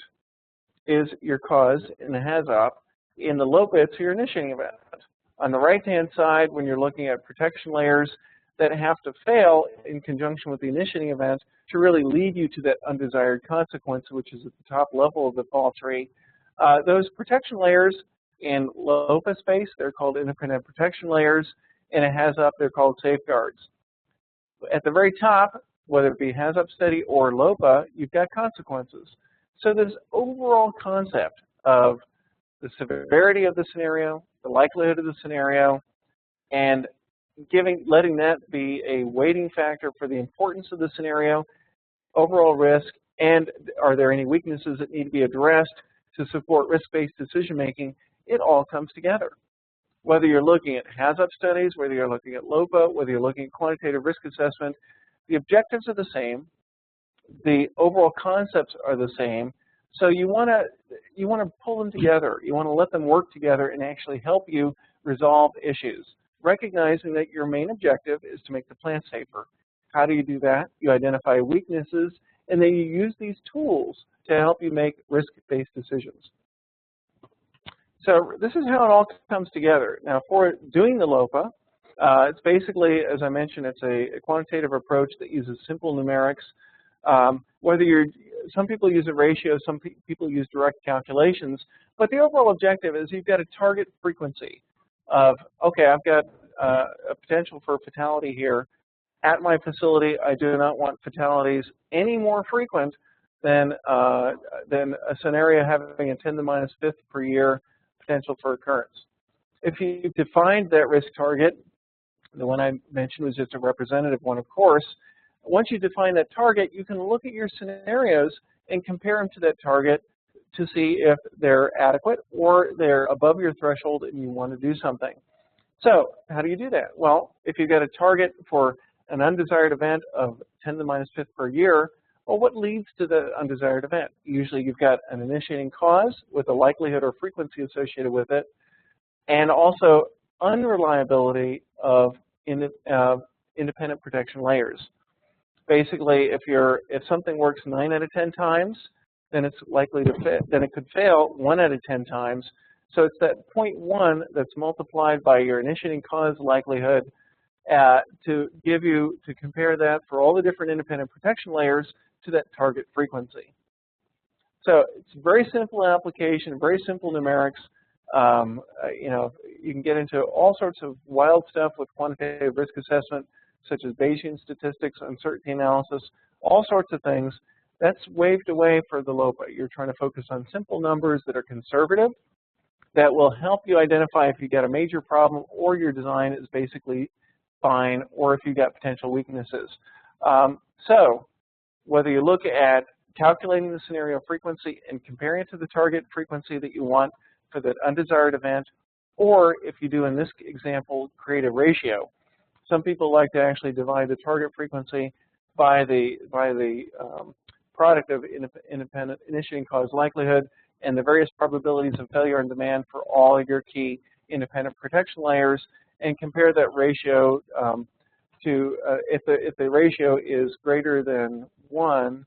is your cause in the Hazop. In the LOPA, it's your initiating event. On the right-hand side, when you're looking at protection layers that have to fail in conjunction with the initiating event to really lead you to that undesired consequence, which is at the top level of the fault tree, those protection layers in LOPA space, they're called independent protection layers. In a Hazop, they're called safeguards. At the very top, whether it be Hazop study or LOPA, you've got consequences. So this overall concept of the severity of the scenario, the likelihood of the scenario, and letting that be a weighting factor for the importance of the scenario, overall risk, and are there any weaknesses that need to be addressed to support risk-based decision-making, it all comes together. Whether you're looking at Hazop studies, whether you're looking at LOPA, whether you're looking at quantitative risk assessment, the objectives are the same, the overall concepts are the same, so you want to pull them together. You want to let them work together and actually help you resolve issues, recognizing that your main objective is to make the plant safer. How do you do that? You identify weaknesses, and then you use these tools to help you make risk-based decisions. So this is how it all comes together. Now, for doing the LOPA, it's basically, as I mentioned, it's a quantitative approach that uses simple numerics. Some people use a ratio, some people use direct calculations, but the overall objective is you've got a target frequency of, okay, I've got a potential for fatality here. At my facility, I do not want fatalities any more frequent than a scenario having a 10 to the minus fifth per year potential for occurrence. If you defined that risk target, the one I mentioned was just a representative one, of course. Once you define that target, you can look at your scenarios and compare them to that target to see if they're adequate or they're above your threshold and you want to do something. So how do you do that? Well, if you've got a target for an undesired event of 10 to the minus fifth per year, well, what leads to the undesired event? Usually you've got an initiating cause with a likelihood or frequency associated with it, and also unreliability of independent protection layers. Basically, if something works 9 out of 10 times, then it's likely to then it could fail 1 out of 10 times. So it's that 0.1 that's multiplied by your initiating cause likelihood to compare that for all the different independent protection layers to that target frequency. So it's a very simple application, very simple numerics. You know, you can get into all sorts of wild stuff with quantitative risk assessment, such as Bayesian statistics, uncertainty analysis, all sorts of things. That's waved away for the LOPA. You're trying to focus on simple numbers that are conservative, that will help you identify if you got a major problem or your design is basically fine, or if you've got potential weaknesses. So whether you look at calculating the scenario frequency and comparing it to the target frequency that you want for that undesired event, or if you do in this example, create a ratio. Some people like to actually divide the target frequency by the product of independent initiating cause likelihood and the various probabilities of failure and demand for all of your key independent protection layers, and compare that ratio to if the ratio is greater than 1.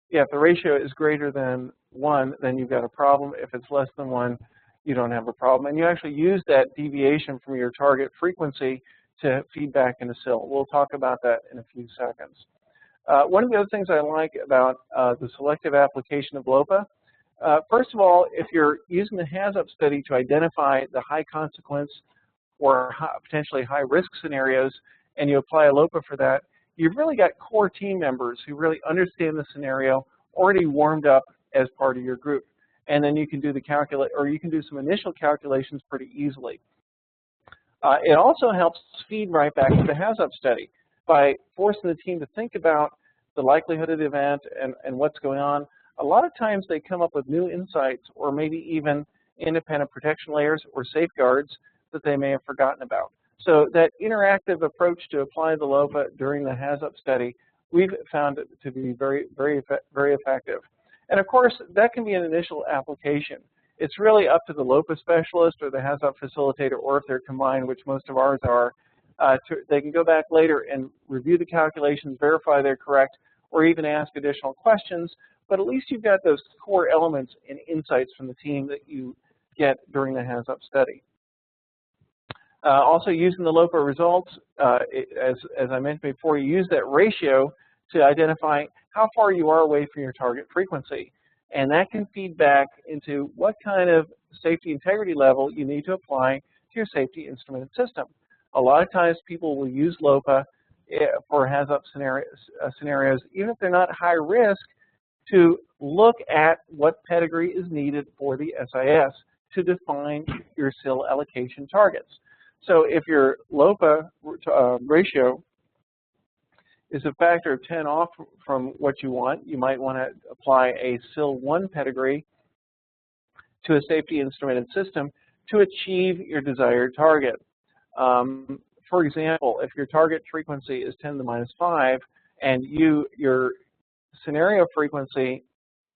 Yeah, if the ratio is greater than 1, then you've got a problem. If it's less than 1, you don't have a problem. And you actually use that deviation from your target frequency to feed back into SIL. We'll talk about that in a few seconds. One of the other things I like about the selective application of LOPA, first of all, if you're using the Hazop study to identify the high consequence or potentially high risk scenarios, and you apply a LOPA for that, you've really got core team members who really understand the scenario, already warmed up as part of your group. And then you can do the you can do some initial calculations pretty easily. It also helps feed right back to the Hazop study by forcing the team to think about the likelihood of the event and what's going on. A lot of times they come up with new insights or maybe even independent protection layers or safeguards that they may have forgotten about. So that interactive approach to apply the LOPA during the Hazop study, we've found it to be very, very, very effective. And of course, that can be an initial application. It's really up to the LOPA specialist or the Hazop facilitator, or if they're combined, which most of ours are, they can go back later and review the calculations, verify they're correct, or even ask additional questions. But at least you've got those core elements and insights from the team that you get during the Hazop study. Also using the LOPA results, as I mentioned before, you use that ratio to identify how far you are away from your target frequency. And that can feed back into what kind of safety integrity level you need to apply to your safety instrumented system. A lot of times people will use LOPA for Hazop scenarios, even if they're not high risk, to look at what pedigree is needed for the SIS to define your SIL allocation targets. So if your LOPA ratio is a factor of 10 off from what you want, you might want to apply a SIL1 pedigree to a safety instrumented system to achieve your desired target. For example, if your target frequency is 10 to the minus 5 and your scenario frequency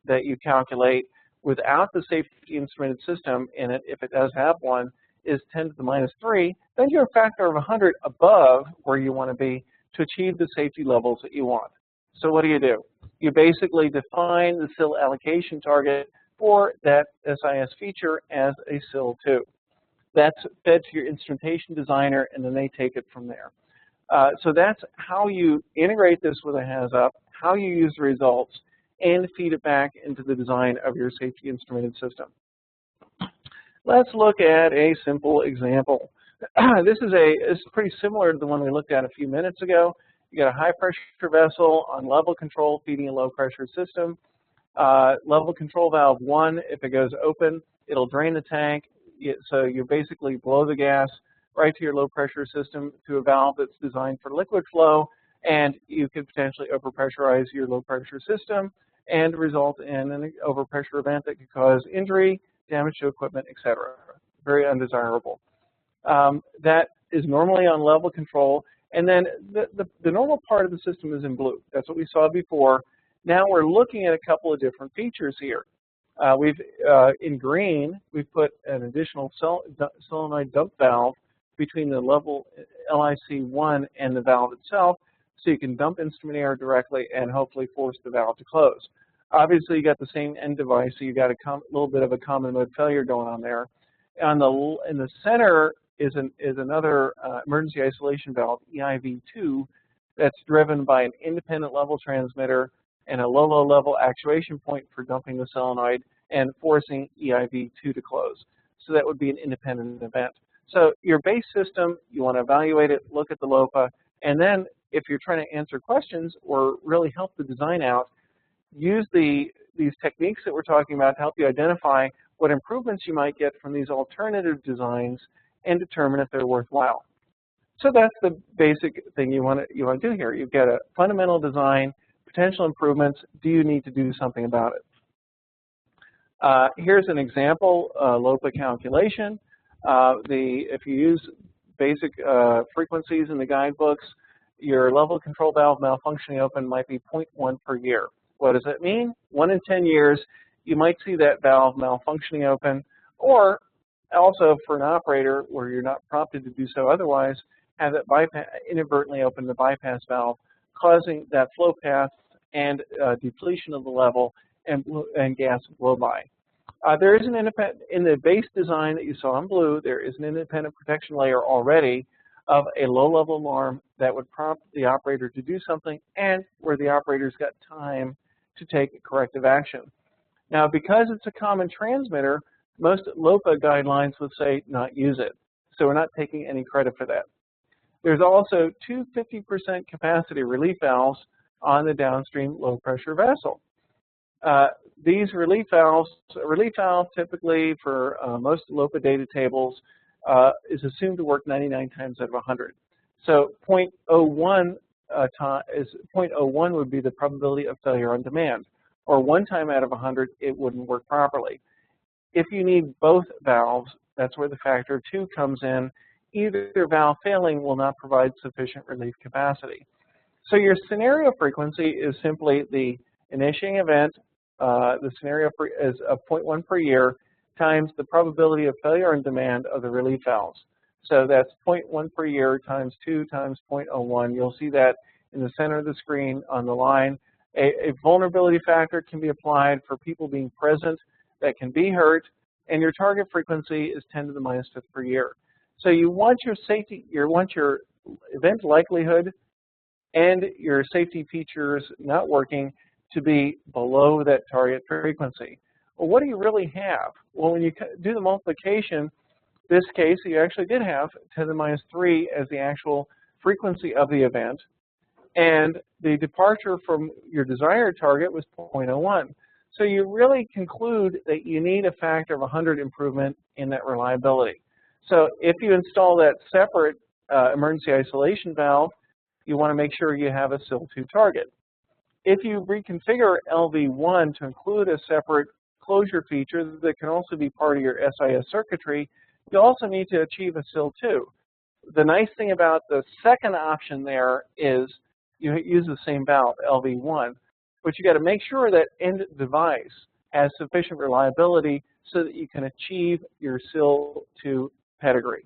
that you calculate without the safety instrumented system in it, if it does have one, is 10 to the minus 3, then you're a factor of 100 above where you want to be to achieve the safety levels that you want. So what do? You basically define the SIL allocation target for that SIS feature as a SIL2. That's fed to your instrumentation designer, and then they take it from there. So that's how you integrate this with a Hazop, how you use the results, and feed it back into the design of your safety instrumented system. Let's look at a simple example. This is pretty similar to the one we looked at a few minutes ago. You got a high pressure vessel on level control feeding a low pressure system. Level control valve 1, if it goes open, it'll drain the tank. So you basically blow the gas right to your low pressure system through a valve that's designed for liquid flow, and you could potentially overpressurize your low pressure system and result in an overpressure event that could cause injury, damage to equipment, etc. Very undesirable. That is normally on level control, and then the normal part of the system is in blue. That's what we saw before. Now we're looking at a couple of different features here. In green, we've put an additional solenoid dump valve between the level LIC1 and the valve itself, so you can dump instrument air directly and hopefully force the valve to close. Obviously, you got the same end device, so you got a little bit of a common mode failure going on there. In the center is another emergency isolation valve, EIV2, that's driven by an independent level transmitter and a low level actuation point for dumping the solenoid and forcing EIV2 to close. So that would be an independent event. So your base system, you want to evaluate it, look at the LOPA, and then if you're trying to answer questions or really help the design out, use these techniques that we're talking about to help you identify what improvements you might get from these alternative designs and determine if they're worthwhile. So that's the basic thing you want to do here. You've got a fundamental design, potential improvements. Do you need to do something about it? Here's an example LOPA calculation. If you use basic frequencies in the guidebooks, your level control valve malfunctioning open might be 0.1 per year. What does that mean? 1 in 10 years, you might see that valve malfunctioning open, or also for an operator where you're not prompted to do so otherwise, have it inadvertently open the bypass valve, causing that flow path and depletion of the level and gas blow by. There is an independent, in the base design that you saw in blue, there is an independent protection layer already of a low-level alarm that would prompt the operator to do something and where the operator's got time to take corrective action. Now, because it's a common transmitter, most LOPA guidelines would say not use it. So we're not taking any credit for that. There's also two 50% capacity relief valves on the downstream low-pressure vessel. These relief valve typically for most LOPA data tables is assumed to work 99 times out of 100. So 0.01 would be the probability of failure on demand, or 1 time out of 100 it wouldn't work properly. If you need both valves, that's where the factor of 2 comes in. Either valve failing will not provide sufficient relief capacity. So your scenario frequency is simply the initiating event. The scenario is of 0.1 per year times the probability of failure on demand of the relief valves. So that's 0.1 per year times 2 times 0.01. You'll see that in the center of the screen on the line. A vulnerability factor can be applied for people being present that can be hurt, and your target frequency is 10 to the minus 5th per year. So you want your event likelihood and your safety features not working to be below that target frequency. Well, what do you really have? Well, when you do the multiplication, this case, you actually did have 10 to the minus 3 as the actual frequency of the event, and the departure from your desired target was 0.01. So you really conclude that you need a factor of 100 improvement in that reliability. So if you install that separate emergency isolation valve, you want to make sure you have a SIL2 target. If you reconfigure LV1 to include a separate closure feature that can also be part of your SIS circuitry, you also need to achieve a SIL2. The nice thing about the second option there is you use the same valve, LV1, but you got to make sure that end device has sufficient reliability so that you can achieve your SIL2 pedigree,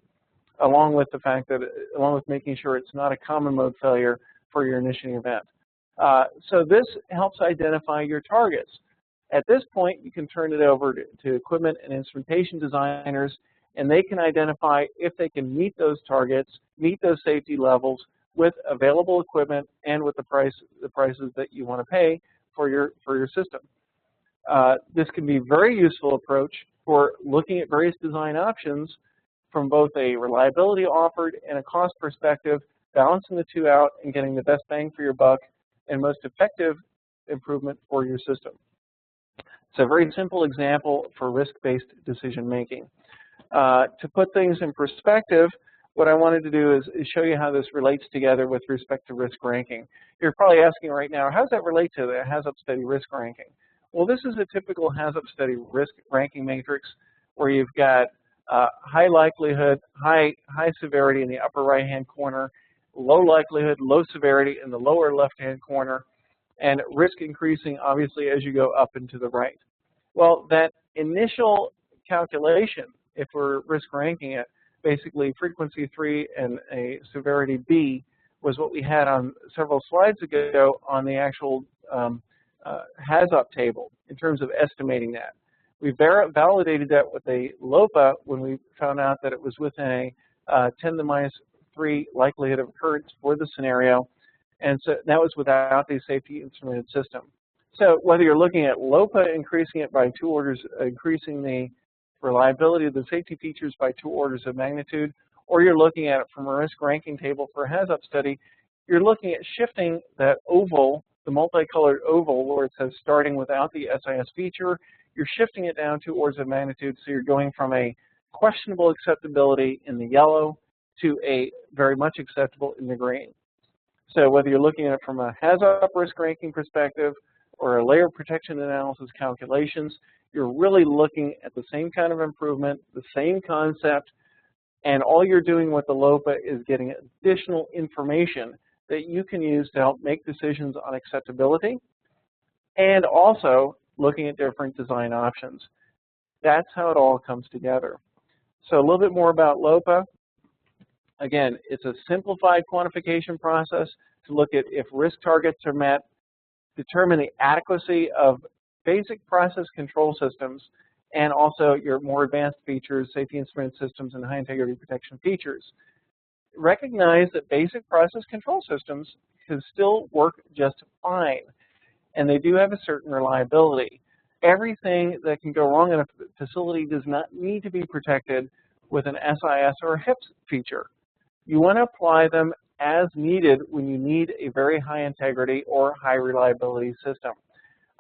along with the fact that, along with making sure it's not a common mode failure for your initiating event. So this helps identify your targets. At this point, you can turn it over to equipment and instrumentation designers, and they can identify if they can meet those targets, meet those safety levels with available equipment and with the prices that you want to pay for your system. This can be a very useful approach for looking at various design options from both a reliability offered and a cost perspective, balancing the two out and getting the best bang for your buck and most effective improvement for your system. It's a very simple example for risk-based decision making. To put things in perspective, what I wanted to do is show you how this relates together with respect to risk ranking. You're probably asking right now, how does that relate to the Hazop study risk ranking? Well, this is a typical Hazop study risk ranking matrix where you've got high likelihood, high severity in the upper right-hand corner, low likelihood, low severity in the lower left-hand corner, and risk increasing obviously as you go up and to the right. Well, that initial calculation, if we're risk ranking it, basically frequency 3 and a severity B was what we had on several slides ago on the actual Hazop table in terms of estimating that. We validated that with a LOPA when we found out that it was within 10 to the minus 3 likelihood of occurrence for the scenario, and so that was without the safety instrumented system. So whether you're looking at LOPA, increasing it by 2 orders, increasing the reliability of the safety features by 2 orders of magnitude, or you're looking at it from a risk ranking table for a Hazop study, you're looking at shifting that oval, the multicolored oval where it says starting without the SIS feature, you're shifting it down 2 orders of magnitude, so you're going from a questionable acceptability in the yellow to a very much acceptable in the green. So whether you're looking at it from a Hazop risk ranking perspective or a layer protection analysis calculations, you're really looking at the same kind of improvement, the same concept, and all you're doing with the LOPA is getting additional information that you can use to help make decisions on acceptability, and also looking at different design options. That's how it all comes together. So a little bit more about LOPA. Again, it's a simplified quantification process to look at if risk targets are met, determine the adequacy of basic process control systems, and also your more advanced features, safety instrument systems, and high integrity protection features. Recognize that basic process control systems can still work just fine, and they do have a certain reliability. Everything that can go wrong in a facility does not need to be protected with an SIS or a HIPS feature. You want to apply them as needed when you need a very high integrity or high reliability system.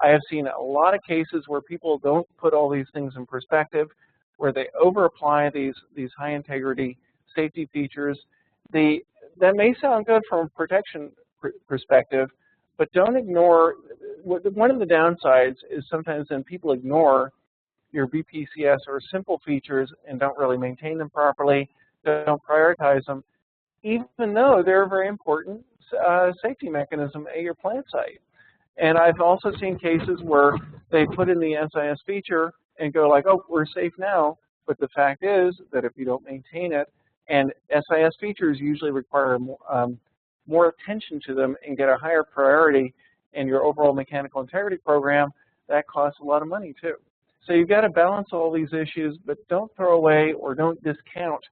I have seen a lot of cases where people don't put all these things in perspective, where they over-apply these high integrity safety features. That may sound good from a protection perspective, but don't ignore, one of the downsides is sometimes then people ignore your BPCS or simple features and don't really maintain them properly, don't prioritize them, even though they're a very important safety mechanism at your plant site. And I've also seen cases where they put in the SIS feature and go like, oh, we're safe now, but the fact is that if you don't maintain it, and SIS features usually require more attention to them and get a higher priority in your overall mechanical integrity program, that costs a lot of money too. So you've got to balance all these issues, but don't throw away or don't discount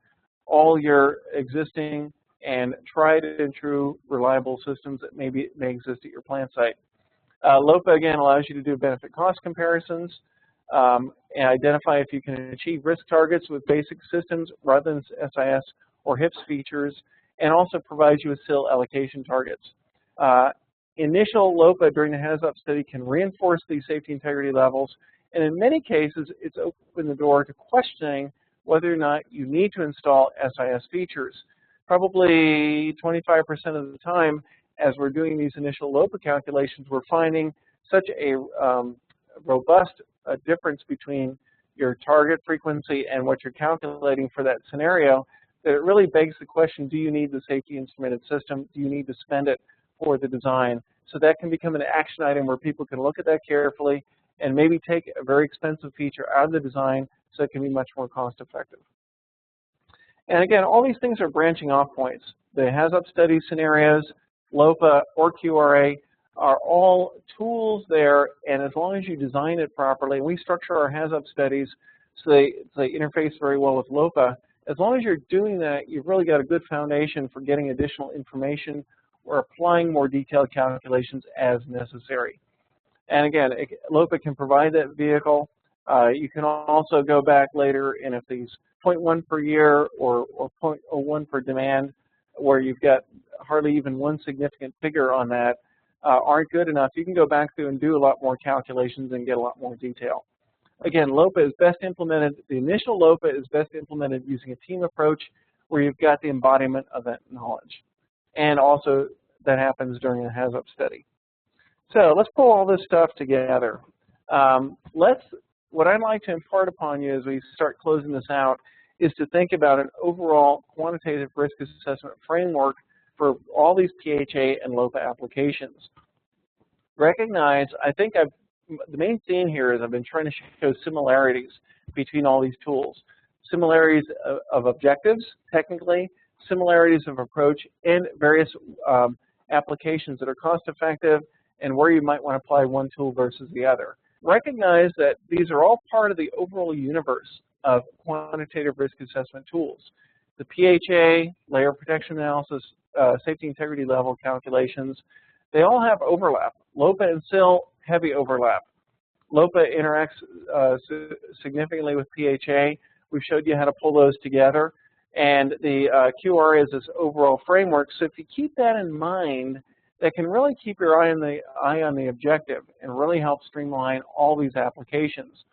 all your existing and tried and true reliable systems that may exist at your plant site. LOPA, again, allows you to do benefit cost comparisons and identify if you can achieve risk targets with basic systems rather than SIS or HIPS features, and also provides you with SIL allocation targets. Initial LOPA during the Hazop study can reinforce these safety integrity levels, and in many cases, it's opened the door to questioning whether or not you need to install SIS features. Probably 25% of the time, as we're doing these initial LOPA calculations, we're finding such a robust difference between your target frequency and what you're calculating for that scenario that it really begs the question, do you need the safety instrumented system? Do you need to spend it for the design? So that can become an action item where people can look at that carefully and maybe take a very expensive feature out of the design so it can be much more cost effective. And again, all these things are branching off points. The Hazop study scenarios, LOPA or QRA are all tools there, and as long as you design it properly, we structure our Hazop studies so they interface very well with LOPA. As long as you're doing that, you've really got a good foundation for getting additional information or applying more detailed calculations as necessary. And again, LOPA can provide that vehicle. You can also go back later, and if these 0.1 per year or 0.01 per demand, where you've got hardly even one significant figure on that, aren't good enough, you can go back through and do a lot more calculations and get a lot more detail. Again, LOPA is best implemented, the initial LOPA is best implemented using a team approach where you've got the embodiment of that knowledge. And also that happens during a Hazop study. So let's pull all this stuff together. What I'd like to impart upon you as we start closing this out is to think about an overall quantitative risk assessment framework for all these PHA and LOPA applications. Recognize, I think the main theme here is I've been trying to show similarities between all these tools. Similarities of objectives, technically, similarities of approach, and various applications that are cost effective and where you might want to apply one tool versus the other. Recognize that these are all part of the overall universe of quantitative risk assessment tools. the PHA, layer protection analysis, safety integrity level calculations, they all have overlap. LOPA and SIL, heavy overlap. LOPA interacts significantly with PHA. We've showed you how to pull those together. And the QR is this overall framework. So if you keep that in mind, that can really keep your eye on the objective and really help streamline all these applications.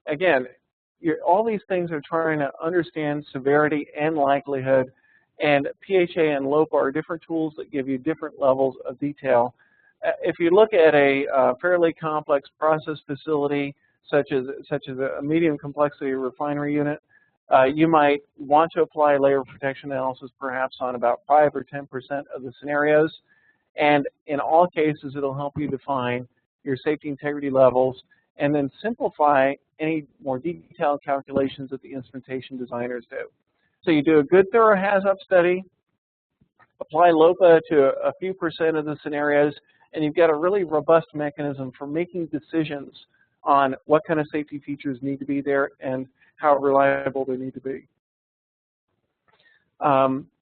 Again, all these things are trying to understand severity and likelihood, and PHA and LOPA are different tools that give you different levels of detail. If you look at a fairly complex process facility, such as a medium complexity refinery unit, you might want to apply layer protection analysis perhaps on about 5 or 10% of the scenarios. And in all cases, it'll help you define your safety integrity levels and then simplify any more detailed calculations that the instrumentation designers do. So you do a good thorough Hazop study, apply LOPA to a few percent of the scenarios, and you've got a really robust mechanism for making decisions on what kind of safety features need to be there and how reliable they need to be.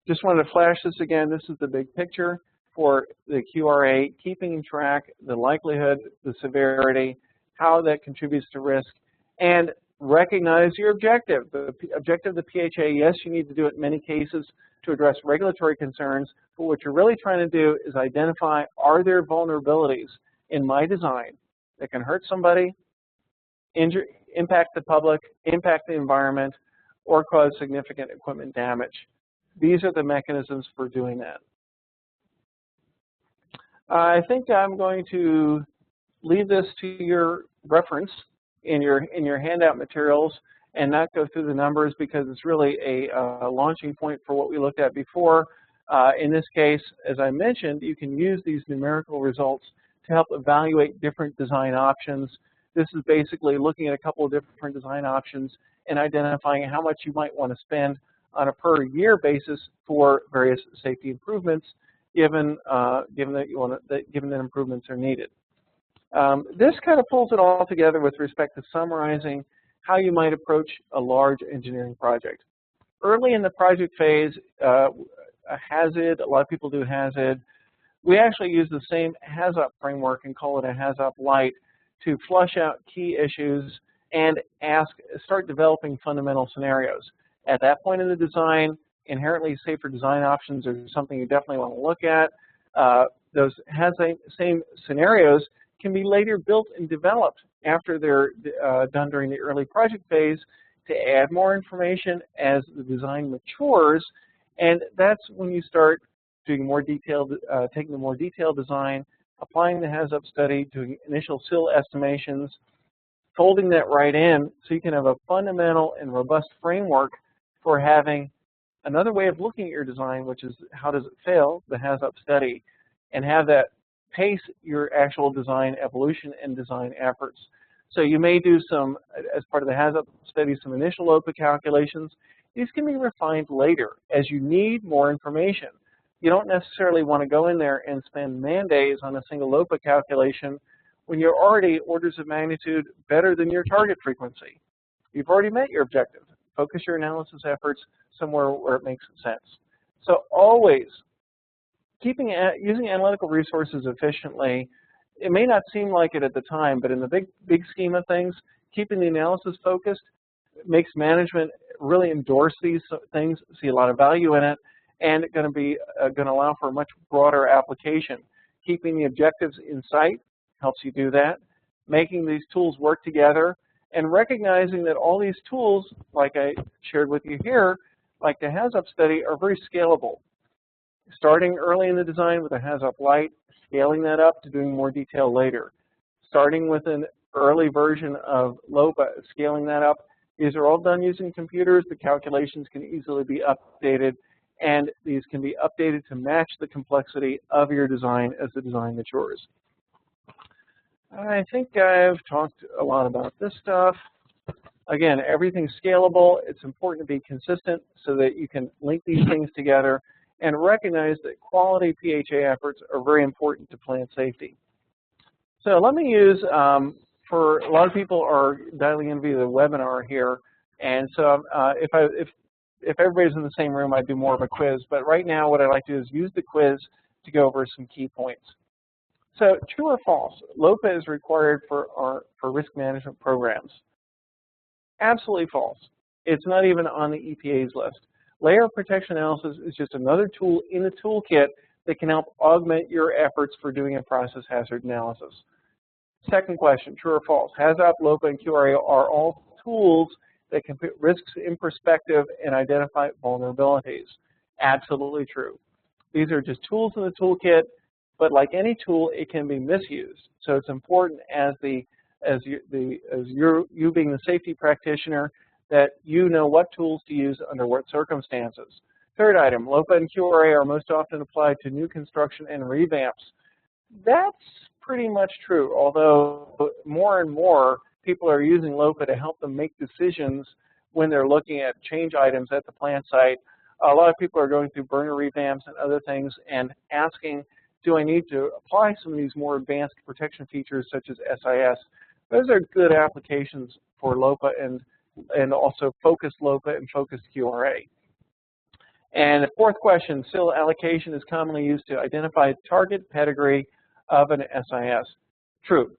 Just wanted to flash this again. This is the big picture for the QRA, keeping track the likelihood, the severity, how that contributes to risk, and recognize your objective. The objective of the PHA, yes, you need to do it in many cases to address regulatory concerns, but what you're really trying to do is identify, are there vulnerabilities in my design that can hurt somebody, impact the public, impact the environment, or cause significant equipment damage. These are the mechanisms for doing that. I think I'm going to leave this to your reference in your handout materials and not go through the numbers because it's really a launching point for what we looked at before. In this case, as I mentioned, you can use these numerical results to help evaluate different design options. This is basically looking at a couple of different design options and identifying how much you might want to spend on a per year basis for various safety improvements, given that improvements are needed. This kind of pulls it all together with respect to summarizing how you might approach a large engineering project. Early in the project phase, a HAZID, a lot of people do HAZID. We actually use the same Hazop framework and call it a Hazop Lite to flush out key issues and start developing fundamental scenarios. At that point in the design, inherently safer design options are something you definitely want to look at. Those same scenarios can be later built and developed after they're done during the early project phase to add more information as the design matures, and that's when you start doing more detailed, taking the more detailed design, applying the Hazop study, doing initial SIL estimations, folding that right in so you can have a fundamental and robust framework for having another way of looking at your design, which is how does it fail, the Hazop study, and have that pace your actual design evolution and design efforts. So you may do some, as part of the Hazop study, some initial LOPA calculations. These can be refined later as you need more information. You don't necessarily want to go in there and spend man-days on a single LOPA calculation when you're already orders of magnitude better than your target frequency. You've already met your objective. Focus your analysis efforts somewhere where it makes sense. So always using analytical resources efficiently, it may not seem like it at the time, but in the big scheme of things, keeping the analysis focused makes management really endorse these things, see a lot of value in it, and it's going to allow for a much broader application. Keeping the objectives in sight helps you do that. Making these tools work together and recognizing that all these tools, like I shared with you here, like the Hazop study, are very scalable. Starting early in the design with a Hazop Lite, scaling that up to doing more detail later. Starting with an early version of LOPA, scaling that up. These are all done using computers. The calculations can easily be updated, and these can be updated to match the complexity of your design as the design matures. I think I've talked a lot about this stuff. Again, everything's scalable. It's important to be consistent so that you can link these things together and recognize that quality PHA efforts are very important to plant safety. So let me use, for a lot of people are dialing in via the webinar here, and so if if everybody's in the same room, I'd do more of a quiz. But right now, what I'd like to do is use the quiz to go over some key points. So, true or false? LOPA is required for risk management programs. Absolutely false. It's not even on the EPA's list. Layer protection analysis is just another tool in the toolkit that can help augment your efforts for doing a process hazard analysis. Second question, true or false? Hazop, LOPA, and QRA are all tools that can put risks in perspective and identify vulnerabilities. Absolutely true. These are just tools in the toolkit, but like any tool, it can be misused. So it's important as you being the safety practitioner that you know what tools to use under what circumstances. Third item, LOPA and QRA are most often applied to new construction and revamps. That's pretty much true, although more and more people are using LOPA to help them make decisions when they're looking at change items at the plant site. A lot of people are going through burner revamps and other things and asking, do I need to apply some of these more advanced protection features such as SIS? Those are good applications for LOPA and also focused LOPA and focused QRA. And the fourth question, SIL allocation is commonly used to identify target pedigree of an SIS. True.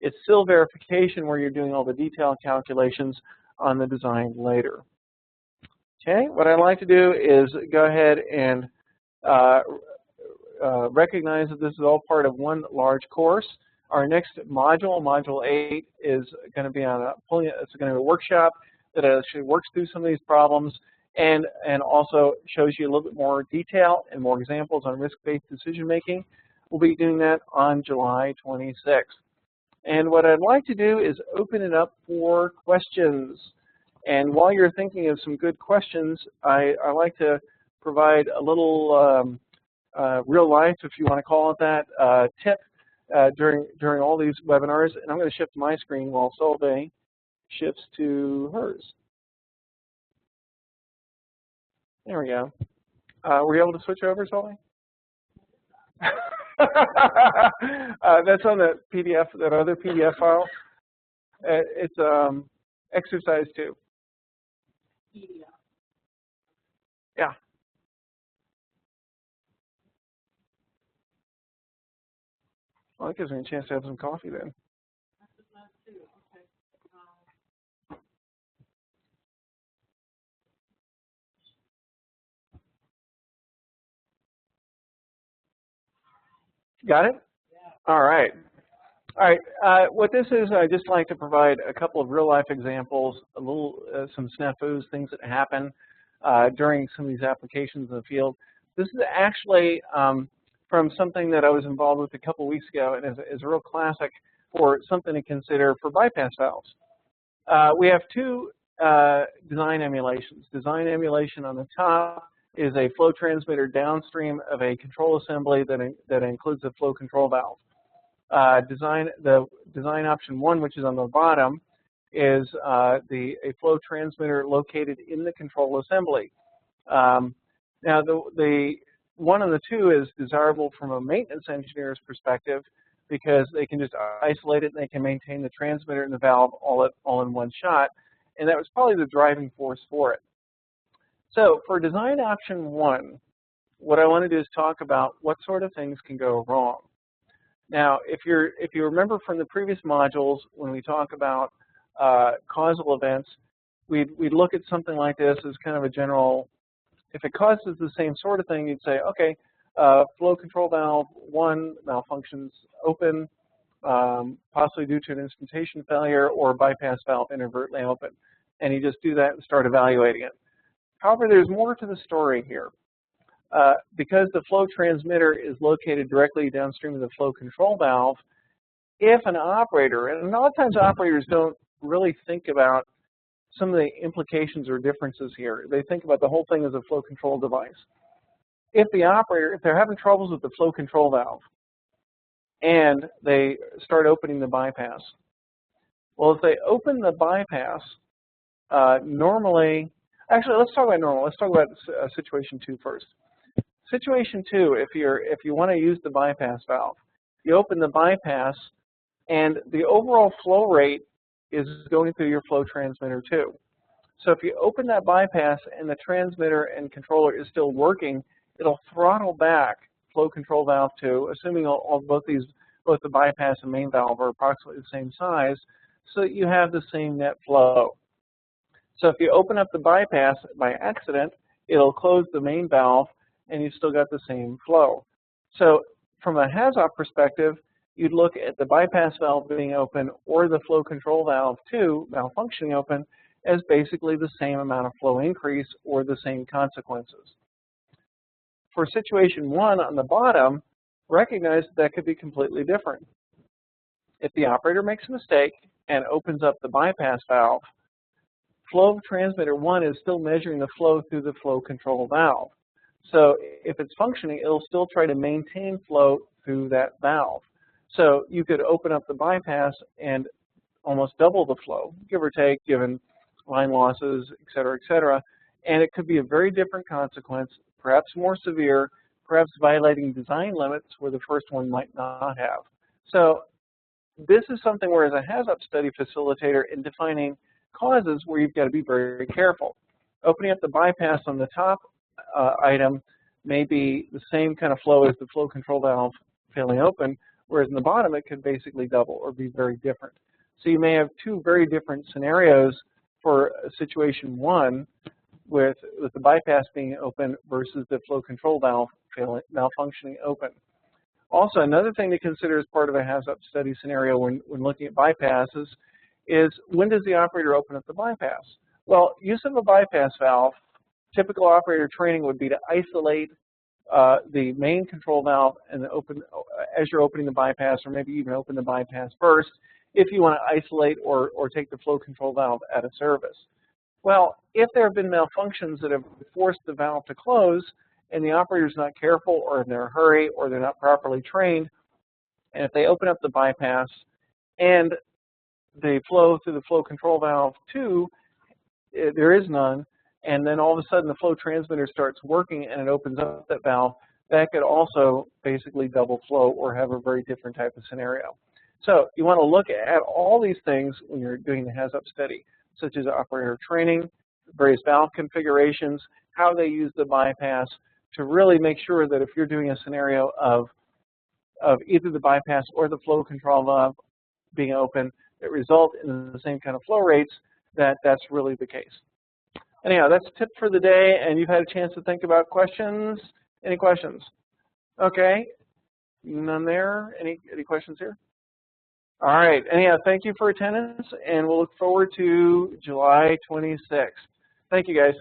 It's SIL verification where you're doing all the detailed calculations on the design later. Okay, what I'd like to do is go ahead and recognize that this is all part of one large course. Our next module, Module 8, is going to be on it's going to be a workshop that actually works through some of these problems and also shows you a little bit more detail and more examples on risk-based decision making. We'll be doing that on July 26th. And what I'd like to do is open it up for questions. And while you're thinking of some good questions, I like to provide a little real life, if you want to call it that, tip during all these webinars. And I'm going to shift my screen while Solveig shifts to hers. There we go. Were you able to switch over, Solveig? That's on the PDF, that other PDF file. It's exercise 2. Yeah. Well, that gives me a chance to have some coffee then. Got it? All right. All right. What this is, I just like to provide a couple of real-life examples, a little some snafus, things that happen during some of these applications in the field. This is actually from something that I was involved with a couple weeks ago, and is a real classic for something to consider for bypass valves. We have two design emulations. Design emulation on the top is a flow transmitter downstream of a control assembly that includes a flow control valve. The design option 1, which is on the bottom, is a flow transmitter located in the control assembly. Now, the 1 and the 2 is desirable from a maintenance engineer's perspective because they can just isolate it and they can maintain the transmitter and the valve all in one shot. And that was probably the driving force for it. So for design option 1, what I want to do is talk about what sort of things can go wrong. Now, if you remember from the previous modules, when we talk about causal events, we'd look at something like this as kind of a general. If it causes the same sort of thing, you'd say, okay, flow control valve 1 malfunctions open, possibly due to an instrumentation failure, or bypass valve inadvertently open. And you just do that and start evaluating it. However, there's more to the story here. Because the flow transmitter is located directly downstream of the flow control valve, if an operator, and a lot of times operators don't really think about some of the implications or differences here. They think about the whole thing as a flow control device. If the operator, if they're having troubles with the flow control valve and they start opening the bypass, well, if they open the bypass, normally, actually, let's talk about normal. Let's talk about situation 2 first. Situation 2, if you want to use the bypass valve, you open the bypass, and the overall flow rate is going through your flow transmitter too. So if you open that bypass and the transmitter and controller is still working, it'll throttle back flow control valve 2, assuming both the bypass and main valve are approximately the same size, so that you have the same net flow. So if you open up the bypass by accident, it'll close the main valve and you've still got the same flow. So from a Hazop perspective, you'd look at the bypass valve being open or the flow control valve 2 malfunctioning open as basically the same amount of flow increase or the same consequences. For situation 1 on the bottom, recognize that could be completely different. If the operator makes a mistake and opens up the bypass valve, flow transmitter 1 is still measuring the flow through the flow control valve. So if it's functioning, it'll still try to maintain flow through that valve. So you could open up the bypass and almost double the flow, give or take, given line losses, et cetera, and it could be a very different consequence, perhaps more severe, perhaps violating design limits where the first one might not have. So this is something where, as a Hazop study facilitator, in defining causes where you've got to be very, very careful. Opening up the bypass on the top item may be the same kind of flow as the flow control valve failing open, whereas in the bottom it could basically double or be very different. So you may have two very different scenarios for situation 1 with the bypass being open versus the flow control valve malfunctioning open. Also, another thing to consider as part of a Hazop study scenario when looking at bypasses is, when does the operator open up the bypass? Well, use of a bypass valve, typical operator training would be to isolate the main control valve and as you're opening the bypass, or maybe even open the bypass first if you want to isolate or take the flow control valve out of service. Well, if there have been malfunctions that have forced the valve to close and the operator's not careful, or in their hurry, or they're not properly trained, and if they open up the bypass and the flow through the flow control valve 2, there is none, and then all of a sudden the flow transmitter starts working and it opens up that valve, that could also basically double flow or have a very different type of scenario. So you want to look at all these things when you're doing the Hazop study, such as operator training, various valve configurations, how they use the bypass, to really make sure that if you're doing a scenario of either the bypass or the flow control valve being open that result in the same kind of flow rates, that's really the case. Anyhow, that's a tip for the day, and you've had a chance to think about questions. Any questions? Okay, none there. Any questions here? All right, anyhow, thank you for attendance, and we'll look forward to July 26th. Thank you, guys.